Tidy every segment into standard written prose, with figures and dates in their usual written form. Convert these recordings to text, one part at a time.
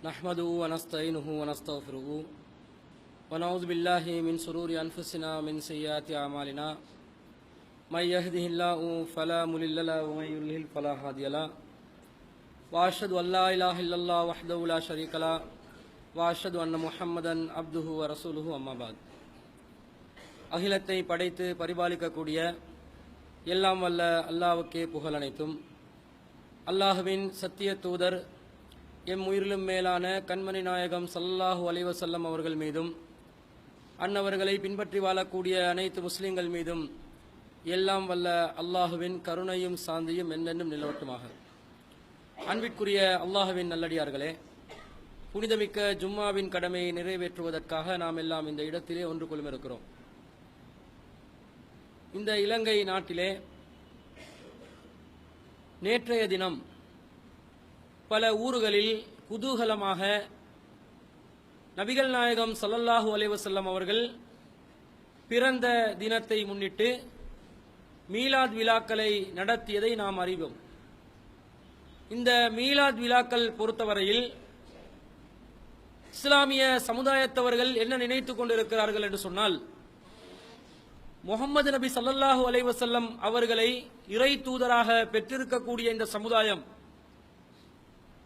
نحمده ونستعينه ونستغفره ونعوذ بالله من شرور أنفسنا ومن سيئات أعمالنا من يهده الله فلا مضل له ومن يضلل فلا هادي له وأشهد أن لا إله إلا الله وحده لا شريك له وأشهد أن محمدا عبده ورسوله أما بعد. அகிலத்தை படைத்து பரிபாலிக்கக்கூடிய எல்லாம் வல்ல அல்லாஹ்வுக்கே புகழ் அனைத்தும். அல்லாஹ்வின் சத்திய தூதர் எம் உயிரிலும் மேலான கண்மணி நாயகம் ஸல்லல்லாஹு அலைஹி வஸல்லம் அவர்கள் மீதும் அன்னவர்களை பின்பற்றி வாழக்கூடிய அனைத்து முஸ்லிம்கள் மீதும் எல்லாம் வல்ல அல்லாஹ்வின் கருணையும் சாந்தியும் என்னென்னும் நிலவட்டுமாக. அன்பிற்குரிய அல்லாஹ்வின் நல்லடியார்களே, புனிதமிக்க ஜும்மாவின் கடமையை நிறைவேற்றுவதற்காக நாம் எல்லாம் இந்த இடத்திலே ஒன்று கொள்ளுமிருக்கிறோம். இந்த இலங்கை நாட்டிலே நேற்றைய தினம் பல ஊர்களில் குதூகலமாக நபிகள் நாயகம் ஸல்லல்லாஹு அலைஹி வஸல்லம் அவர்கள் பிறந்த தினத்தை முன்னிட்டு மீலாத் விழாக்களை நடத்தியதை நாம் அறிவோம். இந்த மீலாத் விழாக்கள் பொறுத்தவரையில் இஸ்லாமிய சமுதாயத்தவர்கள் என்ன நினைத்துக் கொண்டிருக்கிறார்கள் என்று சொன்னால், முஹம்மது நபி ஸல்லல்லாஹு அலைஹி வஸல்லம் அவர்களை இறை தூதராக பெற்றிருக்கக்கூடிய இந்த சமுதாயம்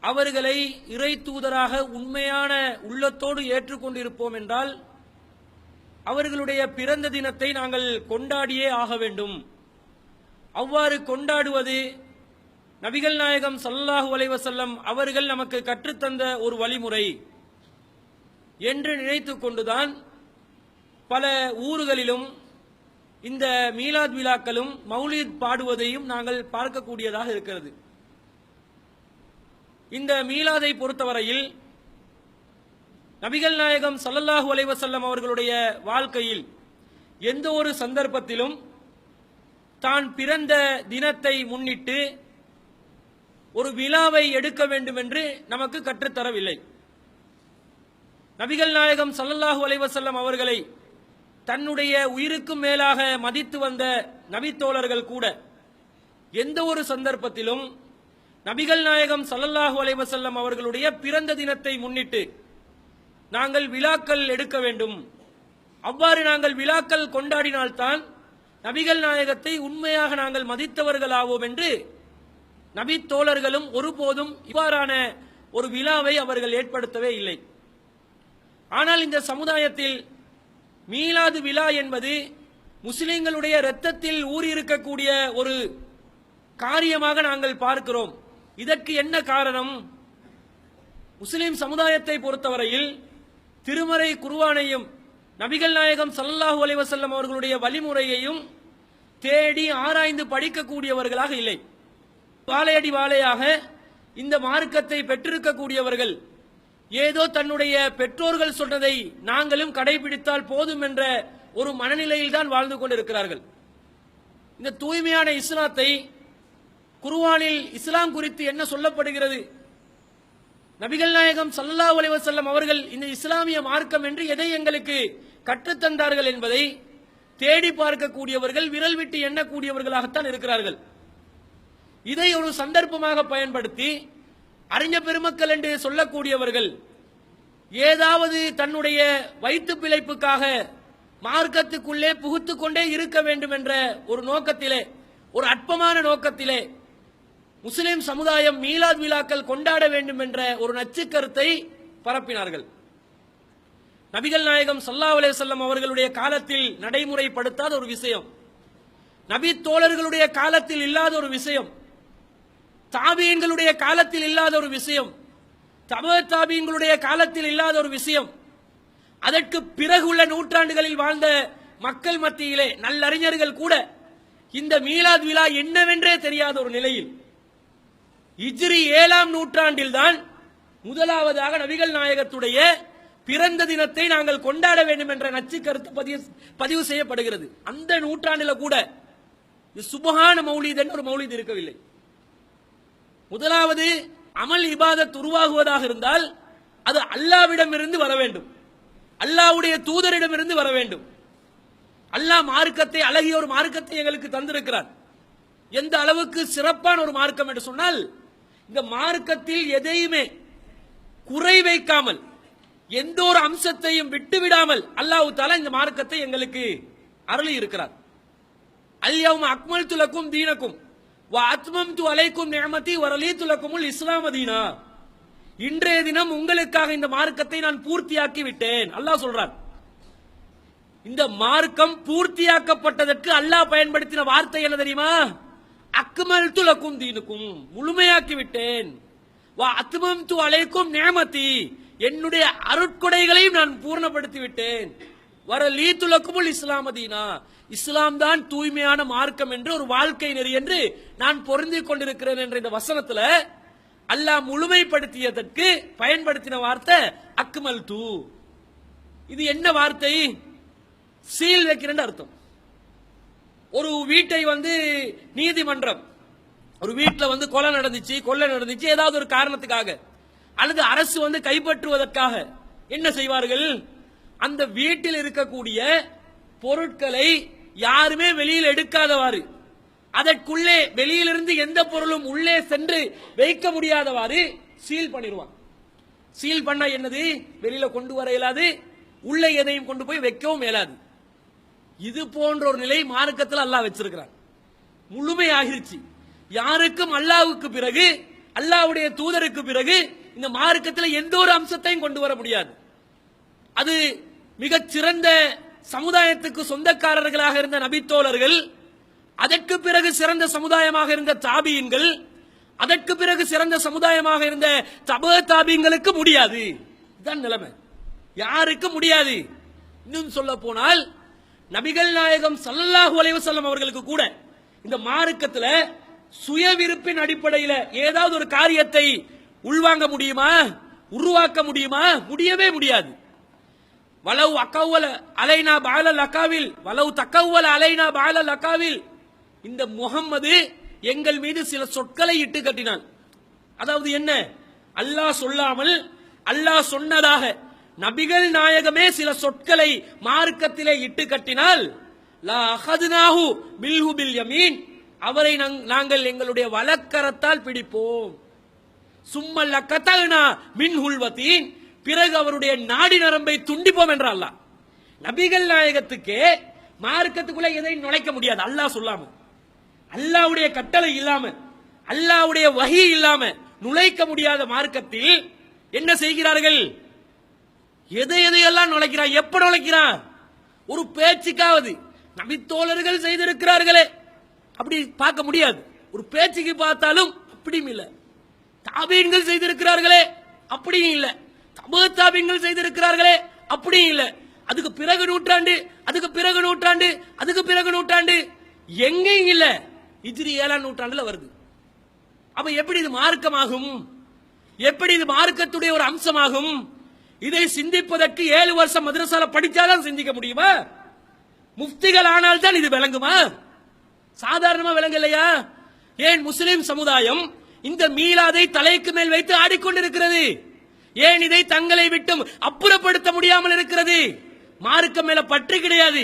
அவர்களை இறை தூதராக உண்மையான உள்ளத்தோடு ஏற்றுக்கொண்டிருப்போம் என்றால் அவர்களுடைய பிறந்த தினத்தை நாங்கள் கொண்டாடியே ஆக வேண்டும். அவ்வாறு கொண்டாடுவது நபிகள் நாயகம் ஸல்லல்லாஹு அலைஹி வஸல்லம் அவர்கள் நமக்கு கற்றுத்தந்த ஒரு வழிமுறை என்று நினைத்துக் கொண்டுதான் பல ஊர்களிலும் இந்த மீலாத் விழாக்களும் மௌலித் பாடுவதையும் நாங்கள் பார்க்கக்கூடியதாக இருக்கிறது. இந்த மீலாதை பொறுத்தவரையில் நபிகள் நாயகம் ஸல்லல்லாஹு அலைஹி வஸல்லம் அவர்களுடைய வாழ்க்கையில் எந்த ஒரு சந்தர்ப்பத்திலும் தான் பிறந்த தினத்தை முன்னிட்டு ஒரு விழாவை எடுக்க வேண்டும் என்று நமக்கு கற்றுத்தரவில்லை. நபிகள் நாயகம் ஸல்லல்லாஹு அலைஹி வஸல்லம் அவர்களை தன்னுடைய உயிருக்கும் மேலாக மதித்து வந்த நபித்தோழர்கள் கூட எந்த ஒரு சந்தர்ப்பத்திலும் நபிகள் நாயகம் ஸல்லல்லாஹு அலைஹி வஸல்லம் அவர்களுடைய பிறந்த தினத்தை முன்னிட்டு நாங்கள் விழாக்கள் எடுக்க வேண்டும், அவ்வாறு நாங்கள் விழாக்கள் கொண்டாடினால்தான் நபிகள் நாயகத்தை உண்மையாக நாங்கள் மதித்தவர்களாவோம் என்று நபித்தோழர்களும் ஒருபோதும் இவ்வாறான ஒரு விழாவை அவர்கள் ஏற்படுத்தவே இல்லை. ஆனால் இந்த சமுதாயத்தில் மீலாது விழா என்பது முஸ்லிம்களுடைய இரத்தத்தில் ஊறியிருக்கக்கூடிய ஒரு காரியமாக நாங்கள் பார்க்கிறோம். இதற்கு என்ன காரணம்? முஸ்லிம் சமுதாயத்தை பொறுத்தவரையில் திருமறை குர்ஆனையும் நபிகள் நாயகம் ஸல்லல்லாஹு அலைஹி வஸல்லம் அவர்களுடைய வழிமுறையையும் தேடி ஆராய்ந்து படிக்கக்கூடியவர்களாக இல்லை. வாழையடி வாழையாக இந்த மார்க்கத்தை பெற்றிருக்கக்கூடியவர்கள் ஏதோ தன்னுடைய பெற்றோர்கள் சொன்னதை நாங்களும் கடைபிடித்தால் போதும் என்ற ஒரு மனநிலையில் தான் வாழ்ந்து கொண்டிருக்கிறார்கள். இந்த தூய்மையான இஸ்லாத்தை குர்ஆனில் இஸ்லாம் குறித்து என்ன சொல்லப்படுகிறது, நபிகள் நாயகம் ஸல்லல்லாஹு அலைஹி வஸல்லம் அவர்கள் இந்த இஸ்லாமிய மார்க்கம் என்று எதை எங்களுக்கு கற்றுத்தந்தார்கள் என்பதை தேடி பார்க்கக்கூடியவர்கள் விரல் விட்டு எண்ணக்கூடியவர்களாகத்தான் இருக்கிறார்கள். இதை ஒரு சந்தர்ப்பமாக பயன்படுத்தி அறிஞர் பெருமக்கள் என்று சொல்லக்கூடியவர்கள் ஏதாவது தன்னுடைய வயிற்று பிழைப்புக்காக மார்க்கத்துக்குள்ளே புகுத்துக் கொண்டே இருக்க வேண்டும் என்ற ஒரு நோக்கத்திலே, ஒரு அற்பமான நோக்கத்திலே முஸ்லிம் சமுதாயம் மீலாத் விழாக்கள் கொண்டாட வேண்டும் என்ற ஒரு நச்சு கருத்தை பரப்பினார்கள். நபிகள் நாயகம் ஸல்லல்லாஹு அலைஹி வஸல்லம் அவர்களுடைய காலத்தில் நடைமுறைப்படுத்தாத ஒரு விஷயம், நபி தோழர்களுடைய காலத்தில் இல்லாத ஒரு விஷயம், தாபீன்களுடைய காலத்தில் இல்லாத ஒரு விஷயம், தபஅ தாபீன்களுடைய காலத்தில் இல்லாத ஒரு விஷயம், அதற்கு பிறகு உள்ள நூற்றாண்டுகளில் வாழ்ந்த மக்கள் மத்தியிலே நல்லறிஞர்கள் கூட இந்த மீலாத் விழா என்னவென்றே தெரியாத ஒரு நிலையில் ஹிஜ்ரி 7ஆம் நூற்றாண்டில் தான் முதலாவதாக நபிகள் நாயகத்துடைய பிறந்த தினத்தை நாங்கள் கொண்டாட வேண்டும் என்ற நச்சு கருத்து பதிவு செய்யப்படுகிறது. அந்த நூற்றாண்டில் கூட சுப்ஹான மௌலித் என்ற ஒரு மௌலித் இருக்கவில்லை. முதலாவது அமல் இபாதத் உருவாகுவதாக இருந்தால் அது அல்லாஹ்விடமிருந்து வர வேண்டும், அல்லாஹ்வுடைய தூதரிடமிருந்து வர வேண்டும். அல்லாஹ் மார்க்கத்தை, அழகிய ஒரு மார்க்கத்தை எங்களுக்கு தந்திருக்கிறார். எந்த அளவுக்கு சிறப்பான ஒரு மார்க்கம் என்று சொன்னால், இந்த மார்க்கத்தில் எதையுமே குறைவை வைக்காமல் எந்த ஒரு அம்சத்தையும் விட்டுவிடாமல் அல்லாஹ் தஆலா இந்த மார்க்கத்தை எங்களுக்கு அருளி இருக்கிறார். அல்யௌம அக்மல்து லக்கும் தீனக்கும் வ அத்மம்து அலைக்கும் நிஅமதி வ ரலீது லக்குமுல் இஸ்லாம தீனா. இன்றைய தினம் உங்களுக்காக இந்த மார்க்கத்தை நான் பூர்த்தியாக்கி விட்டேன். அல்லாஹ் சொல்றார். இந்த மார்க்கம் பூர்த்தியாக்கப்பட்டதற்கு அல்லாஹ் பயன்படுத்தின வார்த்தை என்ன தெரியுமா? அக்மல்து லக்கும் தீனுக்கும், முழுமையாக்கி விட்டேன். வ அத்மம்து அலைக்கும் நிஅமதி, என்னுடைய அருட்கொடைகளையும் நான் பூர்ணப்படுத்தி விட்டேன். வரலீது லக்குமுல் இஸ்லாம தீனா, இஸ்லாம் தான் தூய்மையான மார்க்கம் என்று ஒரு வாழ்க்கை நெறி என்று நான் பொருந்திக் கொண்டிருக்கிறேன் என்ற இந்த வசனத்துல அல்லாஹ் முழுமைப்படுத்தியதற்கு பயன்படுத்தின வார்த்தை அக்மல் தூ. இது என்ன வார்த்தை? சீல் வைக்கிறேன்னு அர்த்தம். ஒரு வீட்டை நீதிமன்றம், ஒரு வீட்டில் கொலை நடந்துச்சு, கொள்ளை நடந்துச்சு, ஏதாவது ஒரு காரணத்துக்காக அல்லது அரசு கைப்பற்றுவதற்காக என்ன செய்வார்கள்? அந்த வீட்டில் இருக்கக்கூடிய பொருட்களை யாருமே வெளியில் எடுக்காதவாறு, அதற்குள்ளே வெளியிலிருந்து எந்த பொருளும் உள்ளே சென்று வைக்க முடியாதவாறு சீல் பண்ணிடுவான். சீல் பண்ண என்னது? வெளியில கொண்டு வர இயலாது, உள்ளே எதையும் கொண்டு போய் வைக்கவும் இயலாது. இது போன்ற ஒரு நிலை மார்க்கத்தில் அல்லாஹ் வச்சிருக்கிறான். முழுமையாகிருச்சு. யாருக்கும் அல்லாஹ்வுக்கு பிறகு, அல்லாஹ்வுடைய தூதருக்கு பிறகு இந்த மார்க்கத்தில் எந்த ஒரு அம்சத்தையும் கொண்டு வர முடியாது. அது மிகச் சிறந்த சமுதாயத்துக்கு சொந்தக்காரர்களாக இருந்த நபித்தோழர்கள், அதற்கு பிறகு சிறந்த சமுதாயமாக இருந்த தாபியின்கள், அதற்கு பிறகு சிறந்த சமுதாயமாக இருந்த தப தாபியங்களுக்கு முடியாது. இதுதான் நிலைமை. யாருக்கு முடியாது. இன்னும் சொல்ல போனால் நபிகள் நாயகம் ஸல்லல்லாஹு அலைஹி வஸல்லம் அவர்களுக்கு கூட இந்த மார்க்கத்தில் சுய விருப்பின் அடிப்படையில் ஏதாவது ஒரு காரியத்தை உள்வாங்க முடியுமா? உருவாக்க முடியுமா? முடியவே முடியாது. வலவு அக்கவ்வல அலைனா பாலல் அக்காவில் வலவு தக்கவ்வல அலைனா பாலல் அக்காவில், இந்த முகம்மது எங்கள் மீது சில சொற்களை இட்டு கட்டினான். அதாவது என்ன? அல்லாஹ் சொல்லாமல் அல்லாஹ் சொன்னதாக நபிகள் நாயகமே சில சொற்களை மார்க்கத்திலே இட்டு கட்டினால், லா அஹதுனாஹு பில்ஹு பில் யமீன், அவரை நாங்கள் எங்களுடைய வலக்கரத்தால் பிடிப்போம். சும்மல்ல கதல்னா மின்ஹுல் வதீன், பிறகு அவருடைய நாடி நரம்பை துண்டிப்போம் என்ற அல்லாஹ். நபிகள் நாயகத்துக்கே மார்க்கத்துக்குள்ள எதையும் நுழைக்க முடியாது. அல்லாஹ் சொல்லாம, அல்லாஹ்வுடைய கட்டளை இல்லாம, அல்லாஹ்வுடைய வஹி இல்லாம நுழைக்க முடியாத மார்க்கத்தில் என்ன செய்கிறார்கள்? எதையெல்லாம் நுழைக்கிறான். எப்ப நுழைக்கிறான்? ஒரு பேச்சுக்காவது நபித்தோழர்கள் செய்திருக்கிறார்களே அப்படி பார்க்க முடியாது. ஒரு பேச்சுக்கு பார்த்தாலும் அப்படியும் இல்லை. தாபீன்கள் செய்திருக்கிறார்களே அப்படியும் இல்லை. தபு தாபீன்கள் செய்திருக்கிறார்களே அப்படியும் இல்லை. அதுக்கு பிறகு நூற்றாண்டு, அதுக்கு பிறகு நூற்றாண்டு, அதுக்கு பிறகு நூற்றாண்டு, எங்கேயும் இல்ல. ஹிஜ்ரி 7ஆம் நூற்றாண்டுல வருது. அப்ப எப்படி இது மார்க்கமாகும்? எப்படி இது மார்க்கத்துடைய ஒரு அம்சமாகும்? இதை சிந்திப்பதற்கு 7 வருஷம் மதரசால படிச்சாதான் சிந்திக்க முடியுமா? முஃப்திகள் ஆனால் தான் இது விளங்குமா? சாதாரணமா விளங்கலையா? ஏன் முஸ்லிம் சமுதாயம் இந்த மீலாதை தலைக்கு மேல் வைத்து ஆடிக்கொண்டிருக்கிறது? ஏன் இதை தங்களை விட்டும் அப்புறப்படுத்த முடியாமல் இருக்கிறது? மார்க்கம் மேல பற்று கிடையாது,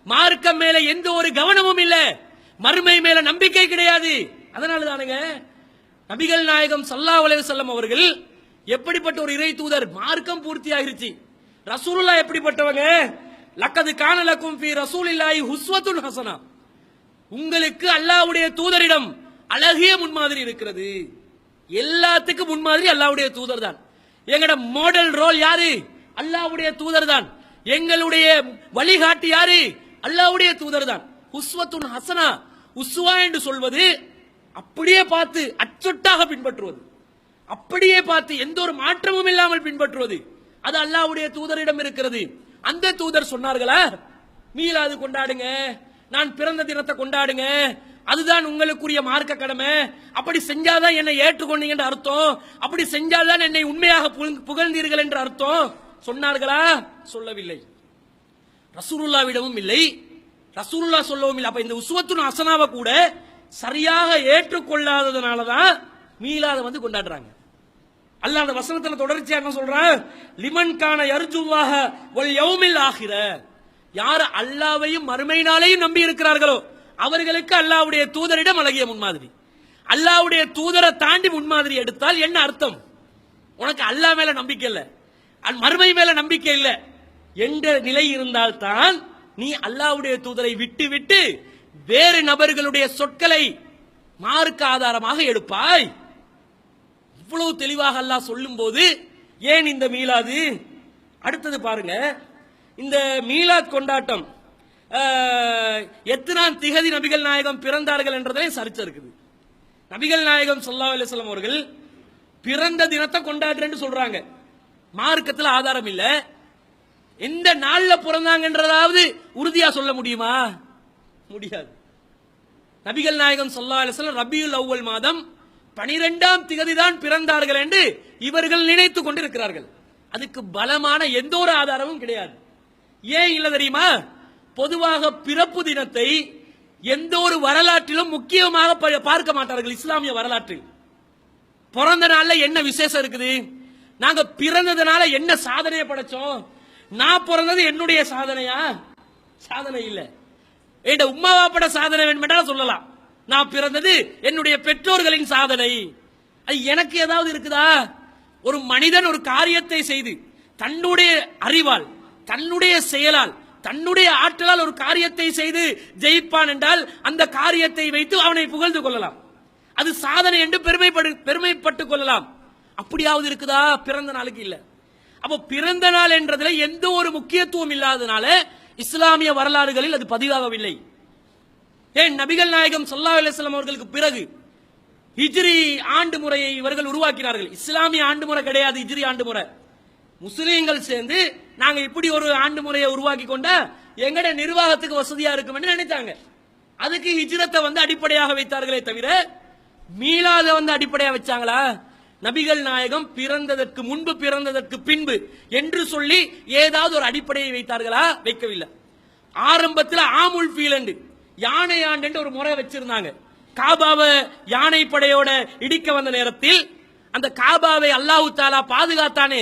மார்க்கம் மேல எந்த ஒரு கவனமும் இல்ல, மறுமை மேல நம்பிக்கை கிடையாது. அதனால தானுங்க நபிகள் நாயகம் ஸல்லல்லாஹு அலைஹி வஸல்லம் அவர்கள் எப்படிப்பட்ட ஒரு இறை தூதர். மார்க்கம் பூர்த்தி ஆயிருச்சு. ரசூலுல்லாஹ் எப்படிப்பட்டவங்க? லக்கது கான லக்கும் ஃபீ ரசூலில்லாஹி உஸ்வத்துன் ஹஸனா, உங்களுக்கு அல்லாஹ்வுடைய தூதரிடம் அழகிய முன்மாதிரி இருக்கிறது. எல்லாத்துக்கும் முன்மாதிரி அல்லாஹ்வுடைய தூதர் தான். எங்கட மாடல் ரோல் யாரு? அல்லாஹ்வுடைய தூதர் தான். எங்களுடைய வழிகாட்டி யாரு? அல்லாஹ்வுடைய தூதர் தான். உஸ்வத்துன் ஹஸனா, உஸ்வா என்று சொல்வது அப்படியே பார்த்து அச்சொட்டாக பின்பற்றுவது, அப்படியே பார்த்து எந்த ஒரு மாற்றமும் இல்லாமல் பின்பற்றுவது, அது அல்லாஹ்வுடைய தூதரிடம் இருக்கிறது. அந்த தூதர் சொன்னார்களா, மீலாது கொண்டாடுங்க, நான் பிறந்த தினத்தை கொண்டாடுங்க, அதுதான் உங்களுக்குரிய மார்க்க கடமை, அப்படி செஞ்சாதான் என்னை ஏற்றுக்கொண்டீங்க என்ற அர்த்தம், அப்படி செஞ்சால்தான் என்னை உண்மையாக புகழ்ந்தீர்கள் என்ற அர்த்தம் சொன்னார்களா? சொல்லவில்லை. ரசூலுல்லாவிடமும் இல்லை, ரசூலுல்லாஹ் சொல்லவும் இல்லை. அப்ப இந்த உஸ்வத்துன் ஹஸனாவை கூட சரியாக ஏற்றுக்கொள்ளாததுனாலதான் மீலாத கொண்டாடுறாங்க. அல்லாஹ் அந்த வசனத்துல தொடர்ச்சியா என்ன சொல்றான்? லிமன் கான யர்ஜுல்லாஹ வல் யௌமில் ஆகிர, யார் அல்லாஹ்வையும் மறுமை நாளையும் நம்பி இருக்கிறார்களோ அவர்களுக்கு அல்லாஹ்வுடைய தூதரிடம் அழகிய முன்மாதிரி. அல்லாஹ்வுடைய தூதரை தாண்டி முன்மாதிரி எடுத்தால் என்ன அர்த்தம்? உனக்கு அல்லாஹ் மேல நம்பிக்கை இல்ல, மறுமை மேல நம்பிக்கை இல்ல என்ற நிலை இருந்தால்தான் நீ அல்லாஹ்வுடைய தூதரை விட்டு விட்டு வேறு நபர்களுடைய சொற்களை மார்க்க ஆதாரமாக எடுப்பாய். இவ்வளவு தெளிவாக அல்லாஹ் சொல்லும் போது ஏன் இந்த மீலாது? அடுத்தது பாருங்க, இந்த மீலாத் கொண்டாட்டம் எத்தனாம் திகதி நபிகள் நாயகம் பிறந்தார்கள் என்றதே சரிச்சு இருக்குது. நபிகள் நாயகம் ஸல்லல்லாஹு அலைஹி வஸல்லம் அவர்கள் பிறந்த தினத்தை கொண்டாடுறேன்னு சொல்றாங்க. மார்க்கத்தில் ஆதாரம் இல்ல. எந்த நாள்ல பிறந்தாங்கன்றதாவது உறுதியா சொல்ல முடியுமா? முடியாது. நபிகள் நாயகம் ஸல்லல்லாஹு அலைஹி வஸல்லம் ரபியுல் அவ்வல் மாதம் 12ஆம் திகதி தான் பிறந்தார்கள் என்று இவர்கள் நினைத்துக் கொண்டிருக்கிறார்கள். அதுக்கு பலமான எந்த ஒரு ஆதாரமும் கிடையாது. ஏன் இல்ல தெரியுமா? பொதுவாக பிறப்பு தினத்தை எந்த ஒரு வரலாற்றிலும் முக்கியமாக பார்க்க மாட்டார்கள். இஸ்லாமிய வரலாற்றில் பிறந்த நாள்ல என்ன விசேஷம் இருக்குது? நாங்க பிறந்ததுனால என்ன சாதனையை படைச்சோம்? நான் பிறந்தது என்னுடைய சாதனையா? சாதனை இல்ல. என் உம்மா வாப்பட சாதனை வேண்டுமென்றால் சொல்லலாம். நான் பிறந்தது என்னுடைய பெற்றோர்களின் சாதனை. எனக்கு ஏதாவது இருக்குதா? ஒரு மனிதன் ஒரு காரியத்தை செய்து தன்னுடைய அறிவால், தன்னுடைய செயலால், தன்னுடைய ஆற்றலால் ஒரு காரியத்தை செய்து ஜெயிப்பான் என்றால் அந்த காரியத்தை வைத்து அவனை புகழ்ந்து கொள்ளலாம். அது சாதனை என்று பெருமைப்பட்டுக் கொள்ளலாம். அப்படியாவது இருக்குதா? பிறந்த நாளுக்கு இல்ல. அப்போ பிறந்த நாள் என்றதுல எந்த ஒரு முக்கியத்துவம் இல்லாதனால இஸ்லாமிய வரலாறுகளில் அது பதிவாகவில்லை. ஏன் நபிகள் நாயகம் ஸல்லல்லாஹு அலைஹி வஸல்லம் அவர்களுக்கு பிறகு ஹிஜ்ரி ஆண்டு முறையை இவர்கள் உருவாக்கினார்கள். இஸ்லாமிய ஆண்டு முறை கிடையாது, ஹிஜ்ரி ஆண்டு முறை. முஸ்லீம்கள் சேர்ந்து நாங்க இப்படி ஒரு ஆண்டு முறையை உருவாக்கி கொண்டா எங்கட நிர்வாகத்துக்கு வசதியா இருக்கும் என்று நினைத்தாங்க. அதுக்கு ஹிஜ்ரத்தை அடிப்படையாக வைத்தார்களே தவிர மீலாத அடிப்படையாக வச்சாங்களா? நபிகள் நாயகம் பிறந்ததற்கு முன்பு, பிறந்ததற்கு பின்பு என்று சொல்லி ஏதாவது ஒரு அடிப்படையை வைத்தார்களா? வைக்கவில்லை. ஆரம்பத்தில் ஆமுல் ஃபீல் யானை ஆண்டு ஒரு முறை வச்சிருந்தாங்க. காபாவை யானை படையோட இடிக்க வந்த நேரத்தில் அந்த காபாவை அல்லாஹ் தஆலா பாதுகாத்தானே,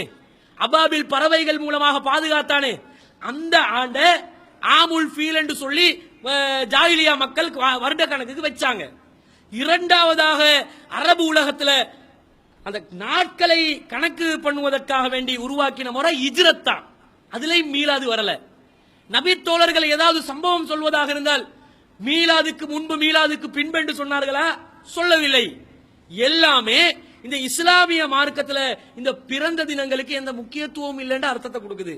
அபாபில் பறவைகள் மூலமாக பாதுகாத்தானே, அந்த ஆண்ட ஆமுல் ஃபீல் என்று சொல்லி ஜாஹிலியா மக்கள் வருட கணக்குக்கு வச்சாங்க. இரண்டாவதாக அரபு உலகத்தில் அந்த நாட்களை கணக்கு பண்ணுவதற்காக வேண்டி உருவாக்கின முறை ஹிஜ்ரத் தான். அதுலயும் மீலாது வரல. நபி தோழர்கள் ஏதாவது சம்பவம் சொல்வதாக இருந்தால் மீலாதுக்கு முன்பு மீலாதுக்கு பின்பு என்று சொன்னார்களா? சொல்லவில்லை. எல்லாமே இந்த இஸ்லாமிய மார்க்கத்தில் இந்த பிறந்த தினங்களுக்கு எந்த முக்கியத்துவம் இல்லைன்னு அர்த்தத்தை கொடுக்குது.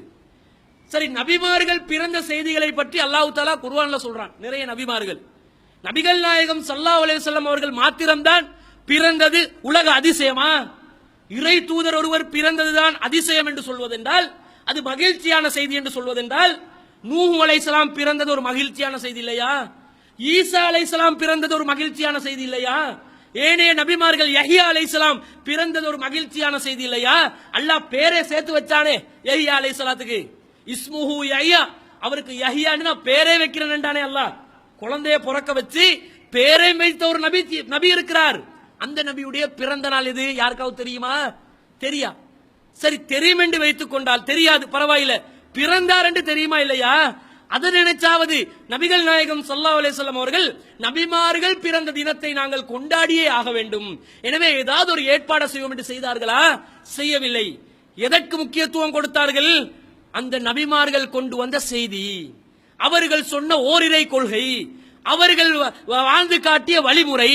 சரி, நபிமார்கள் பிறந்த செய்திகளை பற்றி அல்லாஹ் தஆலா குர்ஆன்ல சொல்றான். நிறைய நபிமார்கள், நபிகள் நாயகம் ஸல்லல்லாஹு அலைஹி வஸல்லம் அவர்கள் மாத்திரம்தான் பிறந்தது உலக அதிசயமா? இறை தூதர் ஒருவர் பிறந்ததுதான் அதிசயம் என்று சொல்வதென்றால், அது மகிழ்ச்சியான செய்தி என்று சொல்வதென்றால், நூஹ் அலைஹிஸ்ஸலாம் பிறந்தது ஒரு மகிழ்ச்சியான செய்தி இல்லையா? ஈசா அலைஹிஸ்ஸலாம் பிறந்தது ஒரு மகிழ்ச்சியான செய்தி இல்லையா? ஏனைய நபிமார்கள் யஹ்யா அலைஹிஸ்ஸலாம் பிறந்தது ஒரு மகிழ்ச்சியான செய்தி இல்லையா? அல்லாஹ் பேரே சேர்த்து வச்சானே யஹ்யா அலைஹிஸ்ஸலாத்துக்கு, இஸ்முஹு யஹ்யா, அவருக்கு யஹ்யான்னு நான் பேரே வைக்கிறேன்டானே அல்லாஹ். குழந்தைய பிறக்க வச்சு பேரை வைத்த ஒரு நபி இருக்கிறார். அந்த நபியுடைய பிறந்த நாள் எது? யாருக்காவது தெரியுமா? தெரியா? சரி, தெரியும் என்று வைத்துக் கொண்டால், தெரியாது பரவாயில்லை, பிறந்தார் என்று தெரியுமா இல்லையா? அதை நினைச்சாவது நபிகள் நாயகம் ஸல்லல்லாஹு அலைஹி வஸல்லம் அவர்கள் நபிமார்கள் பிறந்த தினத்தை நாங்கள் கொண்டாடியே ஆக வேண்டும், எனவே ஏதாவது ஒரு ஏற்பாடு செய்வோம் என்று செய்தார்களா? செய்யவில்லை. எதற்கு முக்கியத்துவம் கொடுத்தார்கள்? அந்த நபிமார்கள் கொண்டு வந்த செய்தி, அவர்கள் சொன்ன ஓரிரை கொள்கை, அவர்கள் வாழ்ந்து காட்டிய வழிமுறை,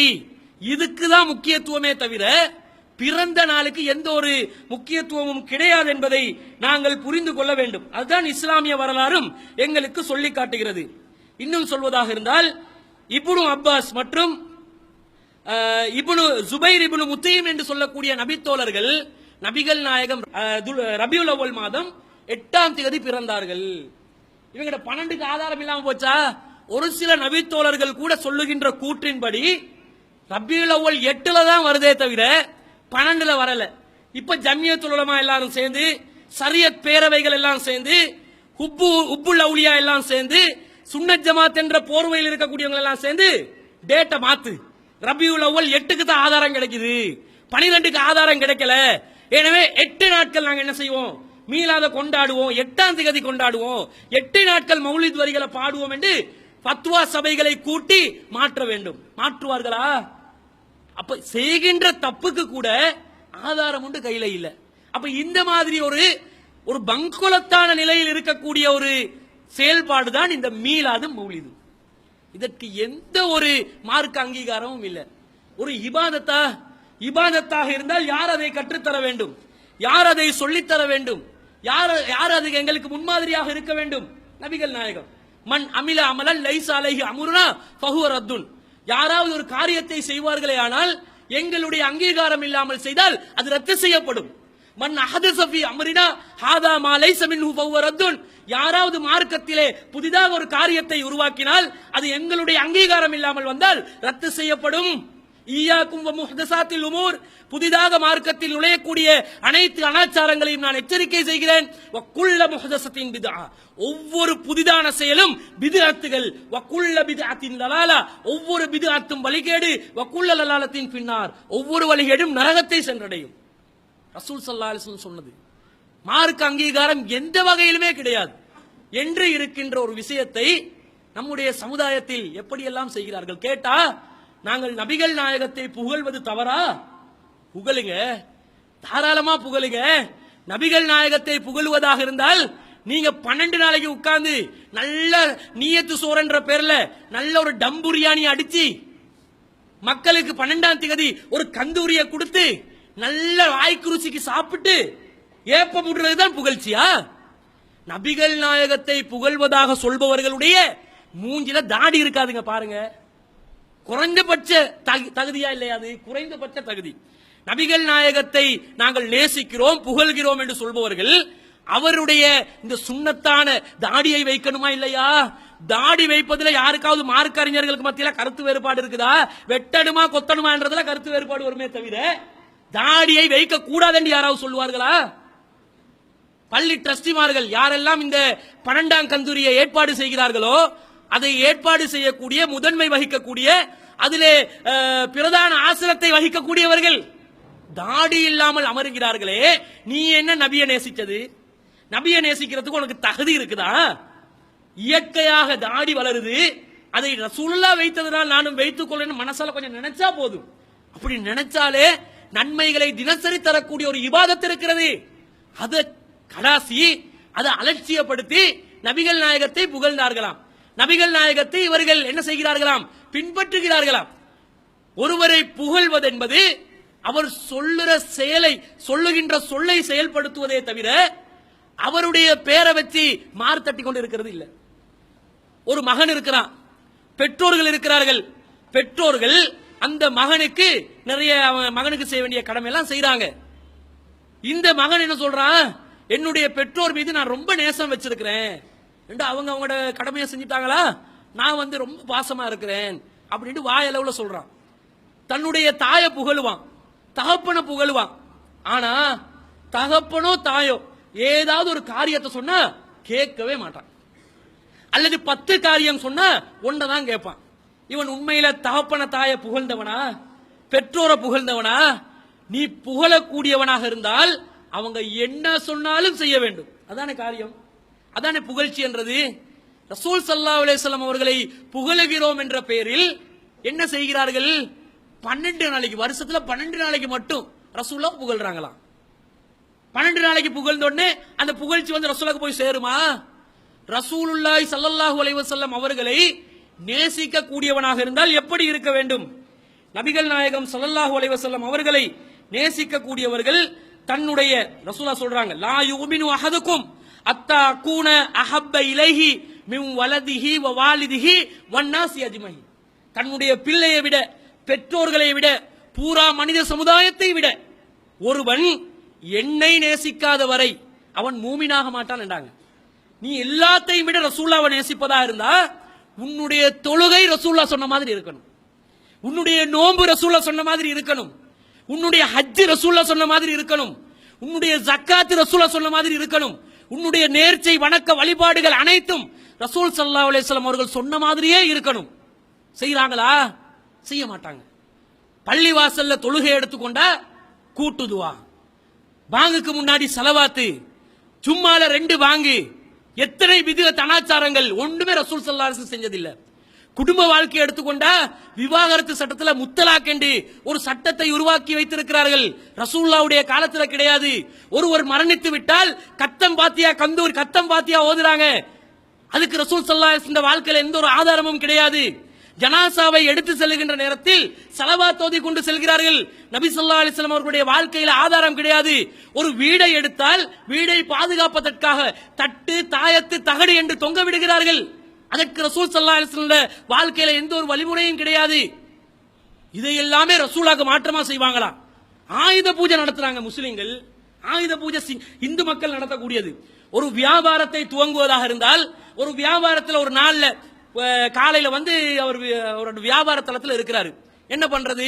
இதுக்கு தான் முக்கியத்துவமே தவிர பிறந்த நாளுக்கு எந்த ஒரு முக்கியத்துவமும் கிடையாது என்பதை நாங்கள் புரிந்து கொள்ள வேண்டும். அதுதான் இஸ்லாமிய வரலாறும் எங்களுக்கு சொல்லி காட்டுகிறது. இன்னும் சொல்வதாக இருந்தால், இப்னு அப்பாஸ் மற்றும் இப்னு ஜுபைர் இப்னு முத்தீம் என்று சொல்லக்கூடிய நபித்தோழர்கள் நபிகள் நாயகம் ரபியுல் அவ்வல் மாதம் 8ஆம் தேதி பிறந்தார்கள். இவங்க 12க்கு ஆதாரம் இல்லாம போச்சா? ஒரு சில நபித்தோழர்கள் கூட சொல்லுகின்ற கூற்றின்படி ரபியுல் அவ்வல் 8ல தான் வருதே தவிர 12ல வரல. இப்ப ஜம்மியத்துல் உலமா எல்லாரும் சேர்ந்து, ஷரியத் பேரவைகள் எல்லாம் சேர்ந்து, ஹுப்புல் அவுலியா எல்லாம் சேர்ந்து, சுன்னத் ஜமாத் என்ற போர்வையில் இருக்கக்கூடியவங்க எல்லாம் சேர்ந்து டேட்டை மாத்து. ரபியுல் அவ்வல் 8க்கு தான் ஆதாரம் கிடைக்குது, 12க்கு ஆதாரம் கிடைக்கல. எனவே 8 நாட்கள் நாங்க என்ன செய்வோம்? மீலாத கொண்டாடுவோம், 8ஆம் தேதி கொண்டாடுவோம், 8 நாட்கள் மௌலித் வரிகளை பாடுவோம் என்று ஃபத்வா சபைகளை கூட்டி மாற்ற வேண்டும். மாற்றுவார்களா? அப்ப செய்கின்ற தப்புக்கு கூட ஆதாரம் உண்டு கையில இல்ல. அப்ப இந்த மாதிரி ஒரு பங்குலத்தான நிலையில் இருக்கக்கூடிய ஒரு செயல்பாடு தான் இந்த மீலாது மௌலிது. இதற்கு எந்த ஒரு மார்க்க அங்கீகாரமும் இல்லை. ஒரு இபாதத்தாக இருந்தால் யார் அதை கற்றுத்தர வேண்டும், யார் அதை சொல்லித்தர வேண்டும், யார் அது எங்களுக்கு முன்மாதிரியாக இருக்க வேண்டும்? நபிகள் நாயகம். மன் அமில அமலன் லைஸ அலைஹி அம்ருனா ஃபஹுவ ரத்துன். யாராவது ஒரு காரியத்தை செய்வார்களே ஆனால் எங்களுடைய அங்கீகாரம் இல்லாமல் செய்தால் அது ரத்து செய்யப்படும். மன் அஹதஸ ஃபீ அம்ரினா ஹாதா மா லைஸ மின்ஹு ஃபஹுவ ரத்துன். யாராவது மார்க்கத்திலே புதிதாக ஒரு காரியத்தை உருவாக்கினால் அது எங்களுடைய அங்கீகாரம் இல்லாமல் வந்தால் ரத்து செய்யப்படும். ஈயாக்கும் வ முஹ்தஸாத்தில் உமூர். புதிதாக மார்க்கத்தில் நுழையக்கூடிய அனைத்து அனாச்சாரங்களையும் நான் எச்சரிக்கை செய்கிறேன். வ குல்ல முஹ்தஸத்தின் பித்ஆ. ஒவ்வொரு புதிதான செயலும் பித்அத்துகள். வ குல்ல பித்அத்தின் லலாலா. ஒவ்வொரு பித்அத்தும் வழிகேடு. வ குல்ல லலாலத்தின் பின்னார். ஒவ்வொரு வழிகேடும் நரகத்தை சென்றடையும். ரசூல் ஸல்லல்லாஹு அலைஹி வஸல்லம் சொன்னது. மார்க்க அங்கீகாரம் எந்த வகையிலுமே கிடையாது என்று இருக்கின்ற ஒரு விஷயத்தை நம்முடைய சமுதாயத்தில் எப்படியெல்லாம் செய்கிறார்கள் கேட்டா, நாங்கள் நபிகள் நாயகத்தை புகழ்வது தவறா? புகழுங்க, தாராளமா புகழுங்க. நபிகள் நாயகத்தை புகழ்வதாக இருந்தால் நீங்க 12 நாளைக்கு உட்கார்ந்து நல்ல நீயத்து சோறன்ற பேர்ல நல்ல ஒரு டம் பிரியாணி அடிச்சு மக்களுக்கு 12ஆம் தேதி ஒரு கந்தூரிய கொடுத்து நல்ல வாய்க்குருசிக்கு சாப்பிட்டு ஏப்ப முடுறதுதான் புகழ்ச்சியா? நபிகள் நாயகத்தை புகழ்வதாக சொல்பவர்களுடைய மூஞ்சில தாடி இருக்காதுங்க பாருங்க. குறைந்தபட்ச தகுதியா இல்லையா? அது குறைந்தபட்ச தகுதி. நபிகள் நாயகத்தை நாங்கள் நேசிக்கிறோம் புகழ்கிறோம் என்று சொல்பவர்கள் அவருடைய இந்த சுண்ணத்தான தாடியை வைக்கணுமா இல்லையா? தாடி வைப்பதில் யாருக்காவது மார்க்க அறிஞர்களுக்கு மத்தியில கருத்து வேறுபாடு இருக்குதா? வெட்டணுமா கொத்தணுமான்றதுல கருத்து வேறுபாடு வருமே தவிர தாடியை வைக்க கூடாது என்று யாராவது சொல்லுவார்களா? பள்ளி டிரஸ்டிமார்கள் யாரெல்லாம் இந்த 12ஆம் கந்தூரியை ஏற்பாடு செய்கிறார்களோ அதை ஏற்பாடு செய்யக்கூடிய முதன்மை வகிக்கக்கூடிய அதிலே பிரதான ஆசனத்தை வகிக்கக்கூடியவர்கள் தாடி இல்லாமல் அமருகிறார்களே. நீ என்ன நபியை நேசிச்சது? நபியை நேசிக்கிறதுக்கு உனக்கு தகுதி இருக்குதா? இயற்கையாக தாடி வளருது, அதை ரசூலுல்லாஹ் வைத்ததனால் நானும் வைத்துக் கொள்ளணும் மனசால கொஞ்சம் நினைச்சா போதும். அப்படி நினைச்சாலே நன்மைகளை தினசரி தரக்கூடிய ஒரு இபாதத் இருக்கிறது. அதை கடாசி அதை அலட்சியப்படுத்தி நபிகள் நாயகத்தை புகழ்ந்தார்களாம். நபிகள் நாயகத்தை இவர்கள் என்ன செய்கிறார்களாம்? பின்பற்றுகிறார்களாம். ஒருவரை புகழ்வது என்பது அவர் சொல்லுகின்ற சொல்லை செயல்படுத்துவதே தவிர அவருடைய பேரை வச்சு மார்த்தட்டி கொண்டு இருக்கிறது இல்ல. ஒரு மகன் இருக்கிறான், பெற்றோர்கள் இருக்கிறார்கள். பெற்றோர்கள் அந்த மகனுக்கு நிறைய மகனுக்கு செய்ய வேண்டிய கடமை எல்லாம் செய்யறாங்க. இந்த மகன் என்ன சொல்றான்? என்னுடைய பெற்றோர் மீது நான் ரொம்ப நேசம் வச்சிருக்கிறேன். அவங்க அவங்களோட கடமையை செஞ்சுட்டாங்களா, நான் ரொம்ப பாசமா இருக்கிறேன் அப்படின்னு வாயளவுல சொல்றான். தன்னுடைய தாயை புகழுவான், தகப்பனை புகழுவான். ஆனா தகப்பனோ தாயோ ஏதாவது ஒரு காரியத்தை சொன்னா கேட்கவே மாட்டான். அல்லது 10 காரியம் சொன்னா ஒன்னதான் கேட்பான். இவன் உண்மையில தகப்பன தாயை புகழ்ந்தவனா, பெற்றோரை புகழ்ந்தவனா? நீ புகழக்கூடியவனாக இருந்தால் அவங்க என்ன சொன்னாலும் செய்ய வேண்டும். அதான காரியம், அதான புகழ்ச்சி என்றது. ரசூல் ஸல்லல்லாஹு அலைஹி வஸல்லம் அவர்களை புகழுகிறோம் என்ற பெயரில் என்ன செய்கிறார்கள்? 12 நாளைக்கு, வருஷத்துல 12 நாளைக்கு மட்டும் ரசூலுல்லாஹ் புகழ்றாங்களாம். 12 நாளைக்கு புகழ்ந்த உடனே அந்த புகழ்ச்சி ரசூலுல்லாஹ்க்கு போய் சேருமா? ரசூலுல்லாஹி ஸல்லல்லாஹு அலைஹி வஸல்லம் அவர்களை நேசிக்க கூடியவனாக இருந்தால் எப்படி இருக்க வேண்டும்? நபிகள் நாயகம் ஸல்லல்லாஹு அலைஹி வஸல்லம் அவர்களை நேசிக்க கூடியவர்கள் தன்னுடைய ரசூலுல்லாஹ் சொல்றாங்க, லா யுமினு அஹதுக்கும் அத்தா கூன அஹப்ப இலைஹி மின் வலதிஹி வ வாலிதிஹி வன்னாசி அஜ்மஹி. தன்னுடைய பிள்ளையை விட, பெற்றோர்களை விட, பூரா மனித சமுதாயத்தை விட ஒருவன் என்னை நேசிக்காத வரை அவன் மூமினாக மாட்டான் என்றாங்க. நீ எல்லாத்தையும் விட ரசூலுல்லாஹ்வை நேசிப்பதா இருந்தா உன்னுடைய தொழுகை ரசூலுல்லாஹ் சொன்ன மாதிரி இருக்கணும், உன்னுடைய நோன்பு ரசூலுல்லாஹ் சொன்ன மாதிரி இருக்கணும், உன்னுடைய ஹஜ் ரசூலுல்லாஹ் சொன்ன மாதிரி இருக்கணும், உன்னுடைய ஜக்காத் ரசூலுல்லாஹ் சொன்ன மாதிரி இருக்கணும், உன்னுடைய நேர்ச்சை வணக்க வழிபாடுகள் அனைத்தும் ரசூல் ஸல்லல்லாஹு அலைஹி வஸல்லம் அவர்கள் சொன்ன மாதிரியே இருக்கணும். செய்யறாங்களா? செய்ய மாட்டாங்க. பள்ளி வாசல்ல தொழுகை எடுத்துக்கொண்டா கூட்டுதுவா, பாங்குக்கு முன்னாடி ஸலவாத்து, ஜும்மால 2 பாங்கு, எத்தனை விதத் அனாச்சாரங்கள் ஒன்றுமே ரசூல் ஸல்லல்லாஹு அலைஹி வஸல்லம் செஞ்சதில்லை. குடும்ப வாழ்க்கையை எடுத்துக்கொண்டா விவாகரத்து சட்டத்துல முத்தலாக் என்று ஒரு சட்டத்தை உருவாக்கி வைத்திருக்கிறார்கள். ரசூலுல்லாஹ்வுடைய காலத்துல கிடையாது. ஒருவர் மரணித்து விட்டால் கத்தம் பாத்தியா ஓதுறாங்க. அதுக்கு ரசூல் ஸல்லல்லாஹு அலைஹி வஸல்லம் வாழ்க்கையில எந்த ஒரு ஆதாரமும் கிடையாது. ஜனாசாவை எடுத்து செல்கின்ற நேரத்தில் ஸலவாத் ஓதி கொண்டு செல்கிறார்கள். நபி ஸல்லல்லாஹு அலைஹி வஸல்லம் அவர்களுடைய வாழ்க்கையில ஆதாரம் கிடையாது. ஒரு வீடை எடுத்தால் வீடை பாதுகாப்பதற்காக தட்டு, தாயத்து, தகடு என்று தொங்க விடுகிறார்கள். அதற்கு ரசூல் ஸல்லல்லாஹு அலைஹி வஸல்லம் வாழ்க்கையில எந்த ஒரு வழிமுறையும் கிடையாது. இதை எல்லாமே ரசூலுக்கு மாற்றமா செய்வாங்களா? ஆயுத பூஜை நடத்துறாங்க முஸ்லிம்கள். ஆயுத பூஜை இந்து மக்கள் நடத்தக்கூடியது. ஒரு வியாபாரத்தை துவங்குவதாக இருந்தால், ஒரு வியாபாரத்தில் ஒரு நாள்ல காலையில வந்து அவர் வியாபார தளத்தில் இருக்கிறாரு. என்ன பண்றது?